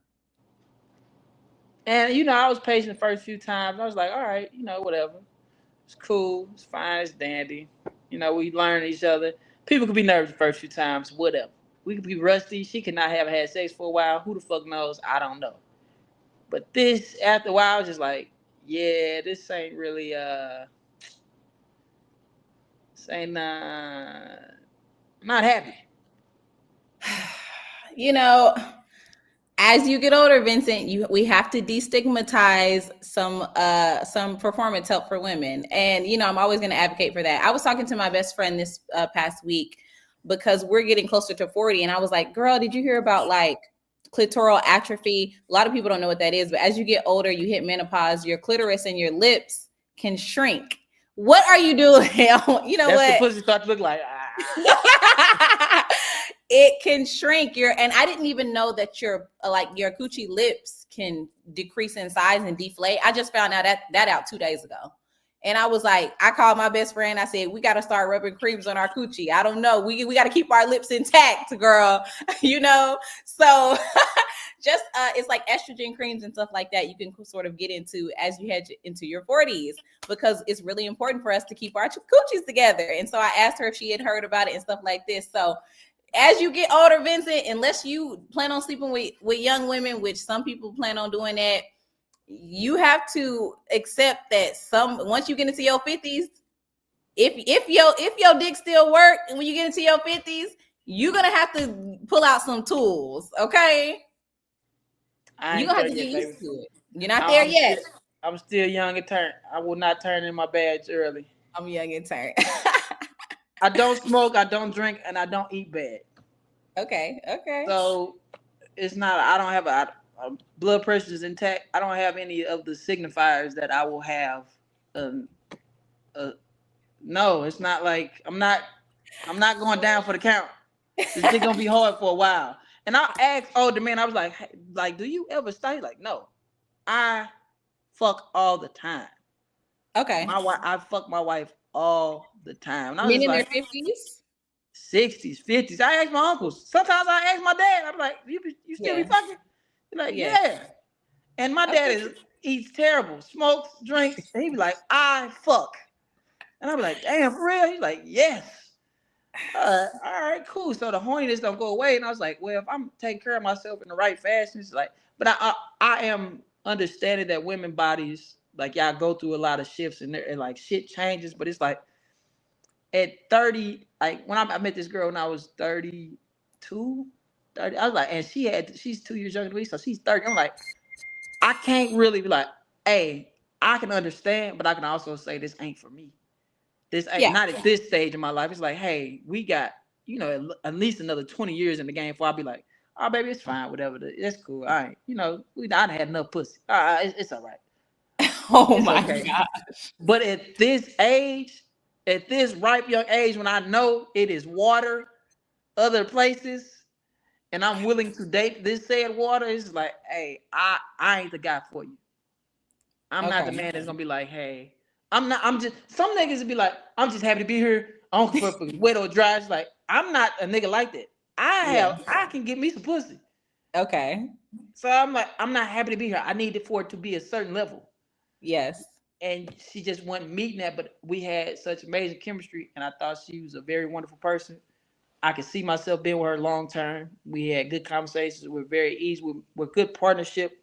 And I was patient the first few times. I was like, all right, whatever. It's cool. It's fine. It's dandy. We learn each other. People could be nervous the first few times. Whatever. We could be rusty. She could not have had sex for a while. Who the fuck knows? I don't know. But this, after a while, I was just like, yeah, this ain't really this ain't I'm not happy. you know as you get older, Vincent, we have to destigmatize some performance help for women. And I'm always going to advocate for that. I was talking to my best friend this past week because we're getting closer to 40, and I was like, girl, did you hear about like clitoral atrophy? A lot of people don't know what that is, but as you get older, you hit menopause, your clitoris and your lips can shrink. What are you doing? You know That's what? the pussy start to look like. It can shrink and I didn't even know that your coochie lips can decrease in size and deflate. I just found out that out 2 days ago. And I was like, I called my best friend. I said, we got to start rubbing creams on our coochie. I don't know. We got to keep our lips intact, girl. So just it's like estrogen creams and stuff like that you can sort of get into as you head into your 40s, because it's really important for us to keep our coochies together. And so I asked her if she had heard about it and stuff like this. So as you get older, Vincent, unless you plan on sleeping with young women, which some people plan on doing that, you have to accept that once you get into your 50s, if your dick still work, and when you get into your 50s, you're gonna have to pull out some tools, okay? You're gonna have to get used to it. You're not there yet. I'm still young and turn. I will not turn in my badge early. I'm young and turned. I don't smoke, I don't drink, and I don't eat bad. Okay. So it's not. I don't have a blood pressure is intact. I don't have any of the signifiers that I will have. No, it's not like I'm not going down for the count. This is gonna be hard for a while. And I asked older men. I was like, hey, do you ever stay? Like, no, I fuck all the time. Okay. I fuck my wife all the time. And I was Men just in their like, 50s? 60s, 50s. I ask my uncles. Sometimes I ask my dad. I'm like, you still be fucking? He's like, yeah. And my dad eats terrible, smokes, drinks. And he be like, I fuck. And I'm like, damn, for real? He's like, yes. All right, cool. So the horniness don't go away. And I was like, well, if I'm taking care of myself in the right fashion, it's like, but I am understanding that women bodies, like y'all go through a lot of shifts and like shit changes, but it's like at 30, like when I met this girl when I was 32, 30, I was like, and she's 2 years younger than me, so she's 30. I'm like, I can't really be like, hey, I can understand, but I can also say this ain't for me. This ain't Yeah. not at this stage in my life. It's like, hey, we got, at least another 20 years in the game before I'll be like, oh, baby, it's fine, whatever. That's cool. All right. I had enough pussy. All right, it's all right. Oh It's my okay. God. But at this age, at this ripe young age, when I know it is water, other places, and I'm willing to date this said water, it's like, hey, I ain't the guy for you. I'm not the Okay. man that's gonna be like, hey, I'm just some niggas would be like, I'm just happy to be here. I don't care if it's wet or dry. It's like, I'm not a nigga like that. Yeah. I can get me some pussy. Okay. So I'm like, I'm not happy to be here. I need it for it to be a certain level. Yes. And she just wasn't meeting that, but we had such amazing chemistry, and I thought she was a very wonderful person. I could see myself being with her long term. We had good conversations. We're very easy. We're good partnership.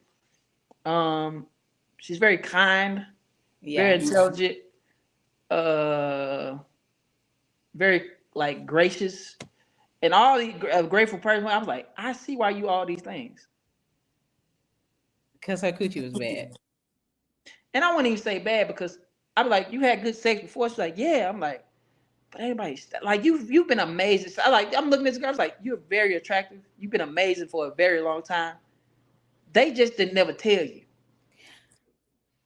Um, she's very kind, very Yes. intelligent, uh, very like gracious, and all the grateful person. I was like, I see why you all these things. Because her coochie was bad. And I wouldn't even say bad because I'm like, you had good sex before. She's like, yeah. I'm like, but anybody like you've been amazing. So I'm looking at this girl. I was like, you're very attractive. You've been amazing for a very long time. They just didn't never tell you.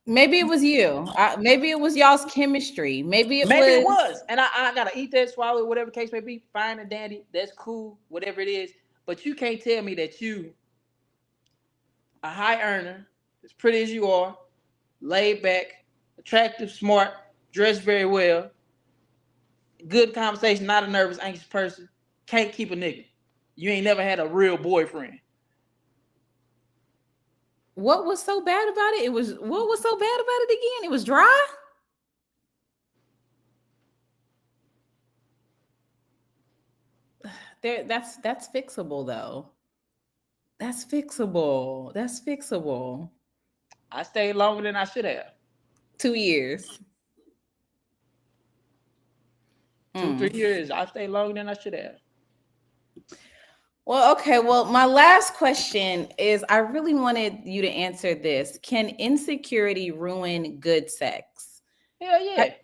Maybe it was you. Maybe it was y'all's chemistry. Maybe it Maybe it was. was, and I gotta eat that, swallow it, whatever the case may be. Fine and dandy. That's cool, whatever it is. But you can't tell me that you a high earner, as pretty as you are, laid back, attractive, smart, dressed very well, good conversation, not a nervous, anxious person, can't keep a nigga. You ain't never had a real boyfriend. What was so bad about it? What was so bad about it again? It was dry. That's fixable though. That's fixable. That's fixable. I stayed longer than I should have. 2 years. Two, Mm. 3 years. I stayed longer than I should have. Well, okay. Well, my last question is I really wanted you to answer this. Can insecurity ruin good sex? Hell yeah.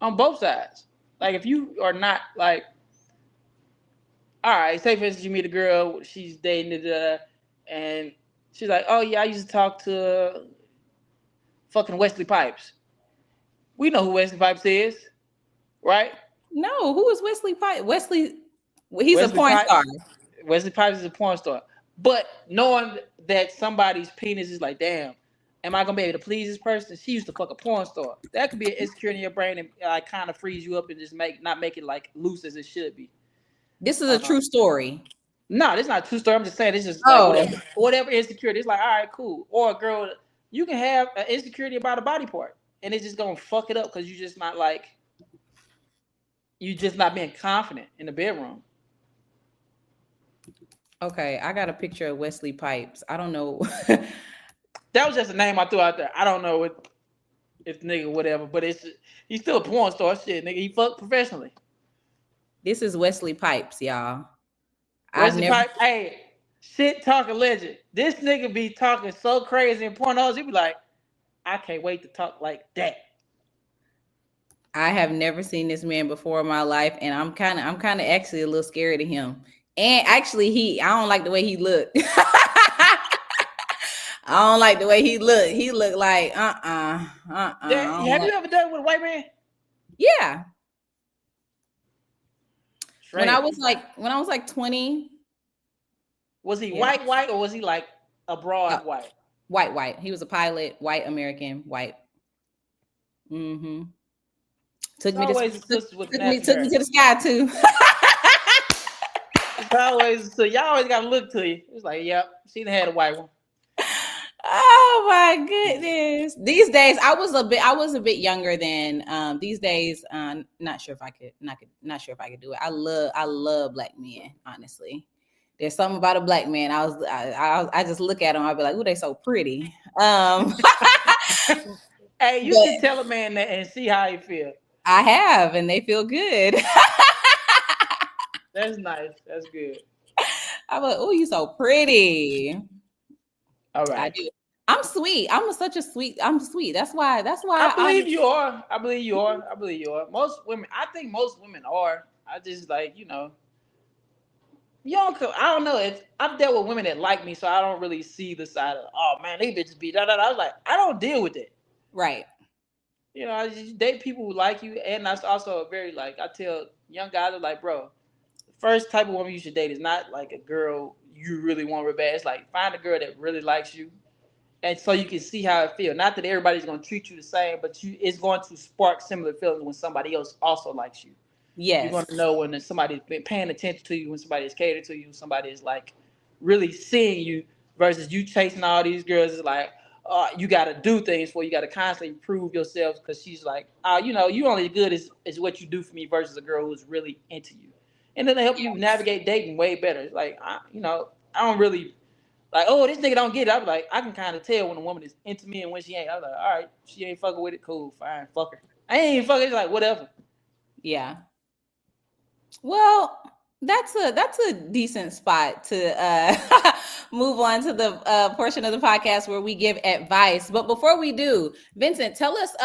On both sides. Like if you are not like, all right, say for instance you meet a girl, she's dating and she's like, oh yeah, I used to talk to fucking Wesley Pipes. We know who Wesley Pipes is, right? No, who is Wesley Pipe? He's a Wesley porn Pipes. star. Wesley Pipes is a porn star. But knowing that somebody's penis is like, damn, am I gonna be able to please this person? She used to fuck a porn star. That could be an insecurity in your brain and like kind of freeze you up and just not make it like loose as it should be. This is a true story. No, this is not a true story. I'm just saying it's just like Oh, whatever insecurity. It's like, all right, cool. Or a girl, you can have an insecurity about a body part, and it's just gonna fuck it up because you just not being confident in the bedroom. okay. I got a picture of Wesley Pipes. I don't know. That was just a name I threw out there. I don't know if the nigga whatever, but he's still a porn star. Shit, nigga, he fucked professionally. This is Wesley Pipes, y'all. I've Wesley never. Pipe, hey, shit talking legend. This nigga be talking so crazy in pornos. He be like, I can't wait to talk like that. I have never seen this man before in my life, and I'm kind of actually a little scared of him. And actually, I don't like the way he looked. I don't like the way he looked. He looked like Yeah, have you ever done it with a white man? Yeah. Straight. When I was like 20. Was he Yeah. white, or was he like abroad white? White. He was a pilot, white American, white. Mm-hmm. Took me to the sky too. It's always so y'all always gotta look to you. It's like, yep, she done had a white one. Oh my goodness. These days I was a bit younger than these days. Not sure if I could do it. I love black men, honestly. there's something about a black man. I just look at them. I'll be like, "Ooh, they so pretty." Hey, you But should tell a man that and see how he feel. I have, and they feel good. That's nice. That's good. I'm like, "Oh, you so pretty." All I right. do. I'm sweet. such a sweet. I'm sweet. That's why. I believe you are. I believe you are. I believe you are. Most women, I think most women are. I just like, you don't. I don't know. I've dealt with women that like me, so I don't really see the side of. Oh man, they bitches be da da da. I was like, I don't deal with it. right. I just date people who like you, and that's also a very like I tell young guys, like, bro, the first type of woman you should date is not like a girl you really want real bad. It's like find a girl that really likes you, and so you can see how it feels. Not that everybody's gonna treat you the same, but it's going to spark similar feelings when somebody else also likes you. You're going to Yes. know when somebody's been paying attention to you, when somebody's catered to you, somebody is like really seeing you versus you chasing all these girls. It's like, you got to do things for you got to constantly prove yourself because she's like, you only good is what you do for me versus a girl who's really into you. And then they help you Yes. navigate dating way better. It's like, I don't really like, oh, this nigga don't get it. I'm like, I can kind of tell when a woman is into me and when she ain't. I'm like, all right, she ain't fucking with it. Cool, fine, fuck her. I ain't even fucking. It's like, whatever. Yeah. Well, that's a decent spot to move on to the portion of the podcast where we give advice. But before we do, Vincent, tell us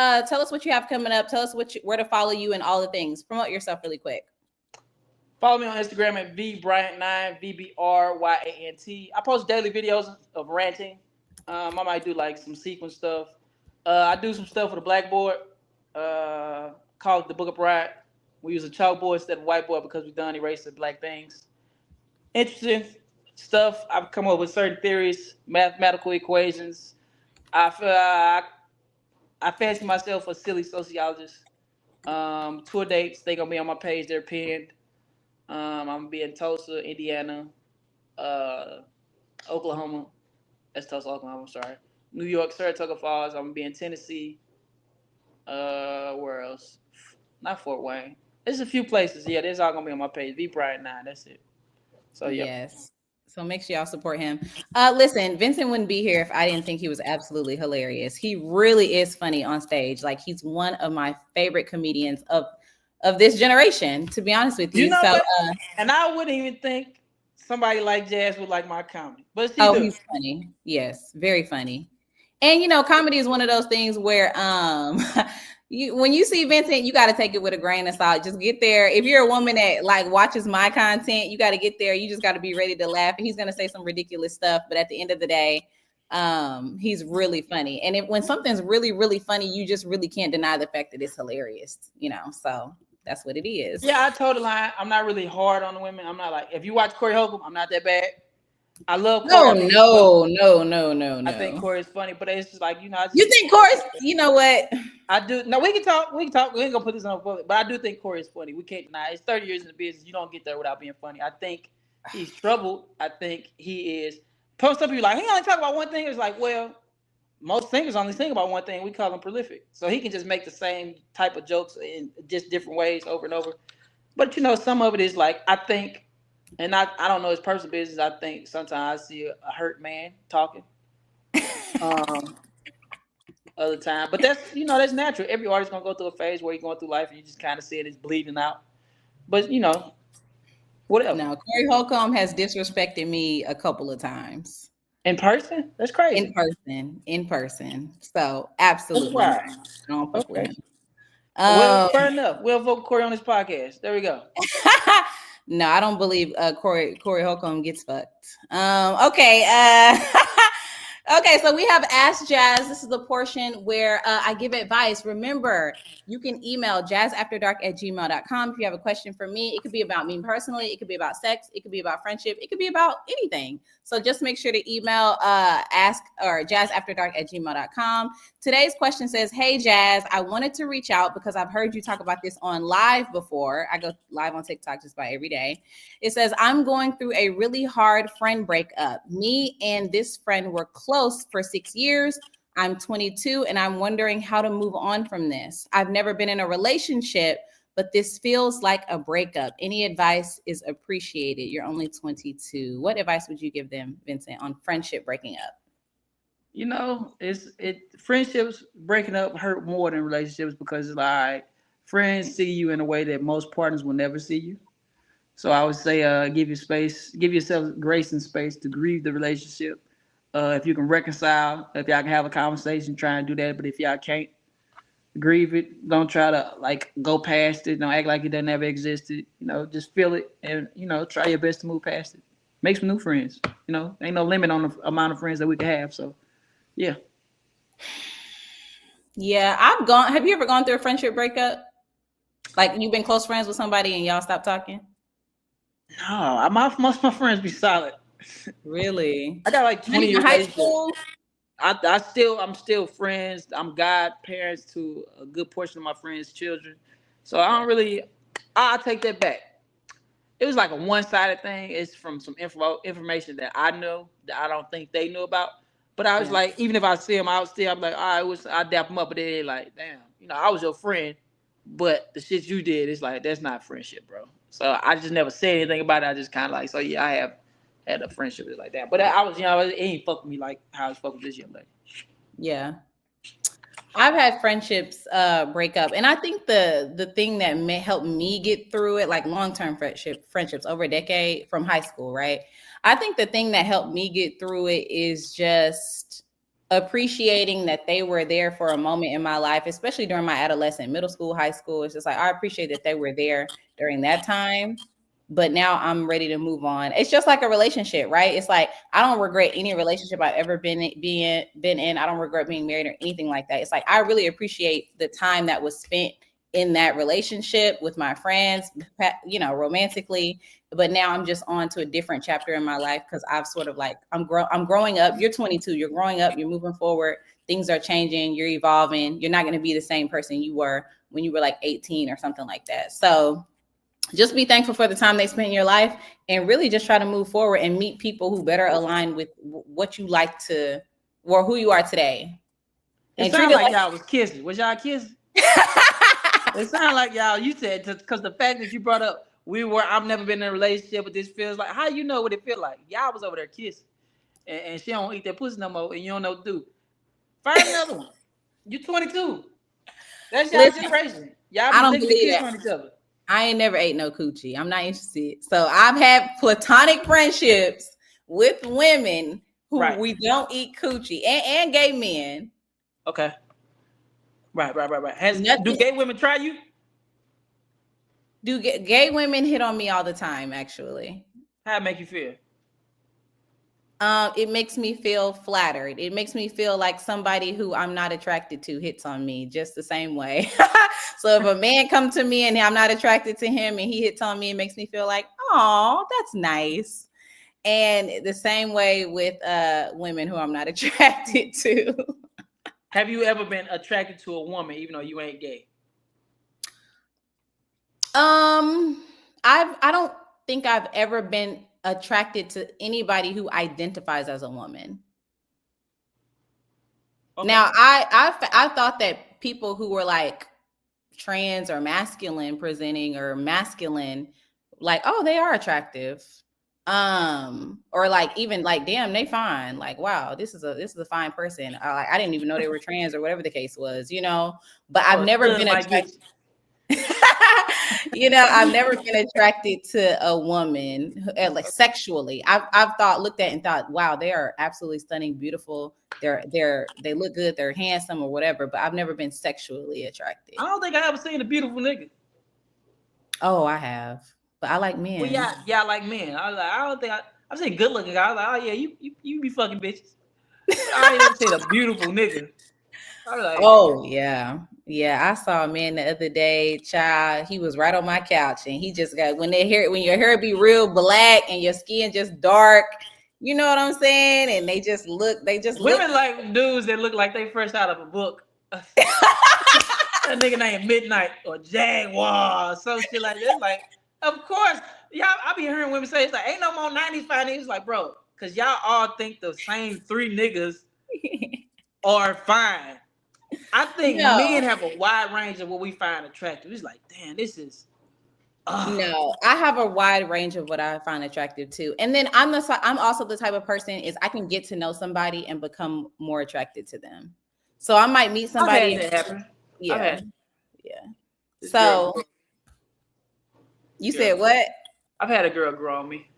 what you have coming up. Tell us where to follow you and all the things. Promote yourself really quick. Follow me on Instagram at VBryant9, VBRYANT. I post daily videos of ranting. I might do like some sequence stuff. I do some stuff for the blackboard. Called the Book of Pride. We use a chalkboard instead of whiteboard because we've done erasing black things. Interesting stuff. I've come up with certain theories, mathematical equations. I feel I fancy myself a silly sociologist. Tour dates, they gonna be on my page. They're pinned. I'm gonna be in Tulsa, Indiana, uh, Oklahoma. That's Tulsa, Oklahoma. I'm sorry. New York, Saratoga Falls. I'm gonna be in Tennessee. Where else? Not Fort Wayne. There's a few places. Yeah, there's all gonna be on my page. VBryant9. That's it. So yep. Yes. So make sure y'all support him. Listen, Vincent wouldn't be here if I didn't think he was absolutely hilarious. He really is funny on stage. Like he's one of my favorite comedians of this generation, to be honest with You you. know So what? And I wouldn't even think somebody like Jazz would like my comedy, but she oh, do. he's funny. Yes, very funny. And comedy is one of those things where when you see Vincent, you got to take it with a grain of salt. Just get there. If you're a woman that like watches my content, you got to get there. You just got to be ready to laugh. He's going to say some ridiculous stuff, but at the end of the day, he's really funny. And when something's really, really funny, you just really can't deny the fact that it's hilarious, So that's what it is. Yeah, I told a lie. I'm not really hard on the women. I'm not like if you watch Corey Holcomb, I'm not that bad. I love Corey. No. I think Corey is funny, but it's just like You think Corey's? You know what? I do. No, we can talk. We can talk. We ain't gonna put this on public, but I do think Corey is funny. We can't deny it. It's 30 years in the business. You don't get there without being funny. I think he's troubled. I think he is. Post up, you like he only talk about one thing. It's like, well, most singers only sing about one thing. We call him prolific, so he can just make the same type of jokes in just different ways over and over. But some of it is like I think, and I don't know his personal business. I think sometimes I see a hurt man talking. Other time, but that's natural. Every artist gonna go through a phase where you're going through life and you just kind of see it as bleeding out. But whatever. No, Corey Holcomb has disrespected me a couple of times. In person, that's crazy. In person. So absolutely, That's I don't fuck with him. Well, fair enough. We'll vote Corey on this podcast. There we go. No, I don't believe Corey Holcomb gets fucked. Okay. Okay, so we have Ask Jazz. This is the portion where I give advice. Remember, you can email jazzafterdark@gmail.com if you have a question for me. It could be about me personally. It could be about sex. It could be about friendship. It could be about anything. So just make sure to email ask or jazzafterdark@gmail.com. Today's question says, hey, Jazz, I wanted to reach out because I've heard you talk about this on live before. I go live on TikTok just about every day. It says, I'm going through a really hard friend breakup. Me and this friend were close for 6 years. I'm 22 and I'm wondering how to move on from this. I've never been in a relationship, but this feels like a breakup. Any advice is appreciated. You're only 22. What advice would you give them, Vincent, on friendship breaking up? You know, friendships breaking up hurt more than relationships because it's like friends see you in a way that most partners will never see you. So I would say, give yourself grace and space to grieve the relationship. If you can reconcile, if y'all can have a conversation, try and do that. But if y'all can't, grieve it. Don't try to like go past it. Don't act like it doesn't ever existed. You know, just feel it and try your best to move past it. Make some new friends. You know, ain't no limit on the amount of friends that we can have. So yeah. Yeah, I've gone. Have you ever gone through a friendship breakup? Like you've been close friends with somebody and y'all stopped talking? No, most of my friends be solid. Really? I got like Not 20 even high relationships. school? I'm still friends. I'm godparents to a good portion of my friends' children. So I don't really. I'll take that back. It was like a one-sided thing. It's from some information that I know that I don't think they knew about. But I was Yeah. like, even if I see them, I'm like, all right, I dap them up, but they like, damn, I was your friend, but the shit you did is like that's not friendship, bro. So I just never said anything about it. I just kind of like, so yeah, I have had a friendship like that. But I was, it ain't fuck with me like how I was fucking with this young lady. Yeah. I've had friendships break up, and I think the thing that may help me get through it, like long-term friendships over a decade from high school, right? I think the thing that helped me get through it is just appreciating that they were there for a moment in my life, especially during my adolescent, middle school, high school. It's just like I appreciate that they were there during that time, but now I'm ready to move on. It's just like a relationship, right? It's like I don't regret any relationship I've ever been in. I don't regret being married or anything like that. It's like I really appreciate the time that was spent in that relationship with my friends, romantically. But now I'm just on to a different chapter in my life because I've sort of like I'm growing up. You're 22. You're growing up. You're moving forward. Things are changing. You're evolving. You're not going to be the same person you were when you were like 18 or something like that. So just be thankful for the time they spent in your life and really just try to move forward and meet people who better align with what you like to or who you are today. It sounded like y'all was kissing. Was y'all kissing? It sounded like y'all, you said, because the fact that you brought up, I've never been in a relationship, but this feels like, how you know what it feel like? Y'all was over there kissing. And she don't eat that pussy no more, and you don't know what to do. Find another one. You 22. That's y'all generation. Y'all be licking the kiss on each other. I ain't never ate no coochie. I'm not interested. So I've had platonic friendships with women who we don't eat coochie and gay men. Okay. Right. Do gay women try you? Do gay women hit on me all the time, actually? How it make you feel? It makes me feel flattered. It makes me feel like somebody who I'm not attracted to hits on me just the same way. So if a man comes to me and I'm not attracted to him and he hits on me, it makes me feel like, oh, that's nice. And the same way with women who I'm not attracted to. Have you ever been attracted to a woman even though you ain't gay? I don't think I've ever been attracted to anybody who identifies as a woman. Okay. Now, I thought that people who were like trans or masculine presenting or masculine, like, oh, they are attractive. Or like even like, damn, they fine. Like, wow, this is a fine person. I didn't even know they were trans or whatever the case was, But I've never been attracted. I've never been attracted to a woman like sexually. I've looked at and thought, wow, they are absolutely stunning, beautiful. They look good, they're handsome or whatever, but I've never been sexually attracted. I don't think I ever seen a beautiful nigga. Oh, I have, but I like men. Well, yeah, I like men. I don't think I've seen good looking guys. I was like, oh yeah, you be fucking bitches. I ain't ever seen a beautiful nigga. Like, oh yeah. Yeah, I saw a man the other day, child. He was right on my couch, and he just got when your hair be real black and your skin just dark. You know what I'm saying? And they just women like dudes that look like they fresh out of a book. That nigga named Midnight or Jaguar or some shit like that. Like, of course, y'all. I be hearing women say it's like ain't no more 90s fine niggas. Like, bro, because y'all all think the same three niggas are fine. I think men No, have a wide range of what we find attractive. It's like, damn, this is. no, I have a wide range of what I find attractive too. And then I'm also the type of person is I can get to know somebody and become more attracted to them. So I might meet I've had somebody. that happen. I've Yeah, had yeah. this girl. So you said what? I've had a girl grow on me.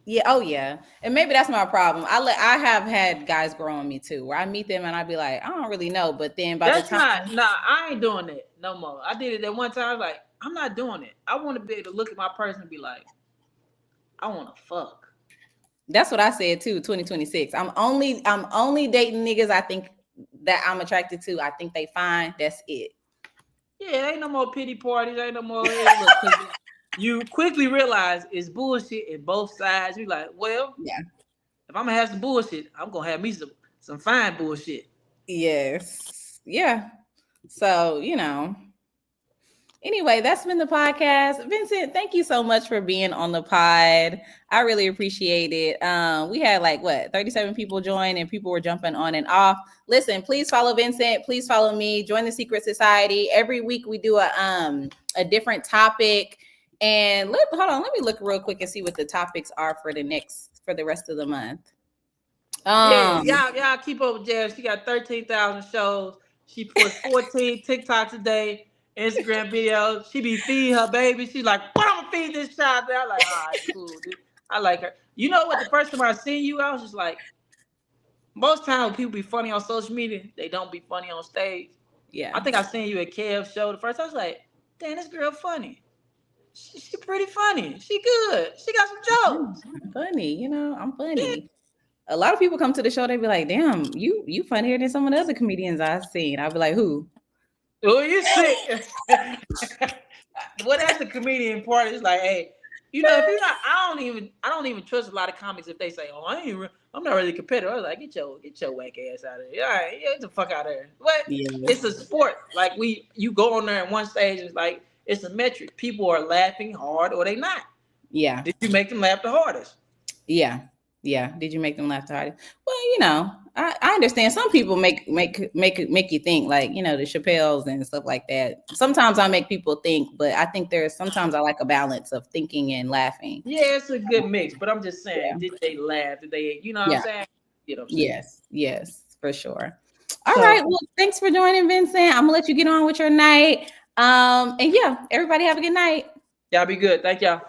Yeah, oh yeah. And maybe that's my problem. I have had guys grow on me too, where I meet them and I be like, I don't really know. But then by the That's time not. Nah, I ain't doing that no more. I did it that one time. I was like, I'm not doing it. I want to be able to look at my person and be like, I want to fuck. that's what I said too, 2026. I'm only dating niggas I think that I'm attracted to. I think they fine. That's it. Yeah, ain't no more pity parties. Ain't no more. Hey, look, 'cause you quickly realize it's bullshit in both sides. You like, well, Yeah. if I'm gonna have some bullshit, I'm gonna have me some fine bullshit. Yes. Yeah. So, anyway, that's been the podcast. Vincent, thank you so much for being on the pod. I really appreciate it. We had like 37 people join and people were jumping on and off. Listen, please follow Vincent. Please follow me. Join the Secret Society. Every week we do a different topic. And hold on, let me look real quick and see what the topics are for the rest of the month. Yeah, y'all keep up with Jazz. She got 13,000 shows. She puts 14 TikToks a day, Instagram videos. She be feeding her baby. She's like, what I'm gonna feed this child? I'm like, all right, cool. Dude. I like her. You know what? The first time I seen you, I was just like, most times when people be funny on social media, they don't be funny on stage. Yeah. I think I seen you at Kev's show the first time. I was like, damn, this girl funny. She pretty funny. She good. She got some jokes. I'm funny, I'm funny. A lot of people come to the show, they be like, damn, you funnier than some of the other comedians I've seen. I'll be like, who? Oh, you sick. Well, that's the comedian part. It's like, hey, if you're not, I don't even trust a lot of comics if they say, oh, I'm not really competitive. I was like, get your whack ass out of here. All right, get the fuck out of there. What? Yeah. It's a sport. Like you go on there in one stage, it's like it's a metric. People are laughing hard or they not. Yeah. Did you make them laugh the hardest? Yeah. Yeah. Did you make them laugh the hardest? Well, I understand some people make you think, like, the Chappelles and stuff like that. Sometimes I make people think, but I think sometimes I like a balance of thinking and laughing. Yeah, it's a good mix, but I'm just saying, did they laugh? Did they, what I'm saying? You know what I'm saying? Yes, for sure. All right. Well, thanks for joining, Vincent. I'm gonna let you get on with your night. And yeah, everybody have a good night. Y'all be good. Thank y'all.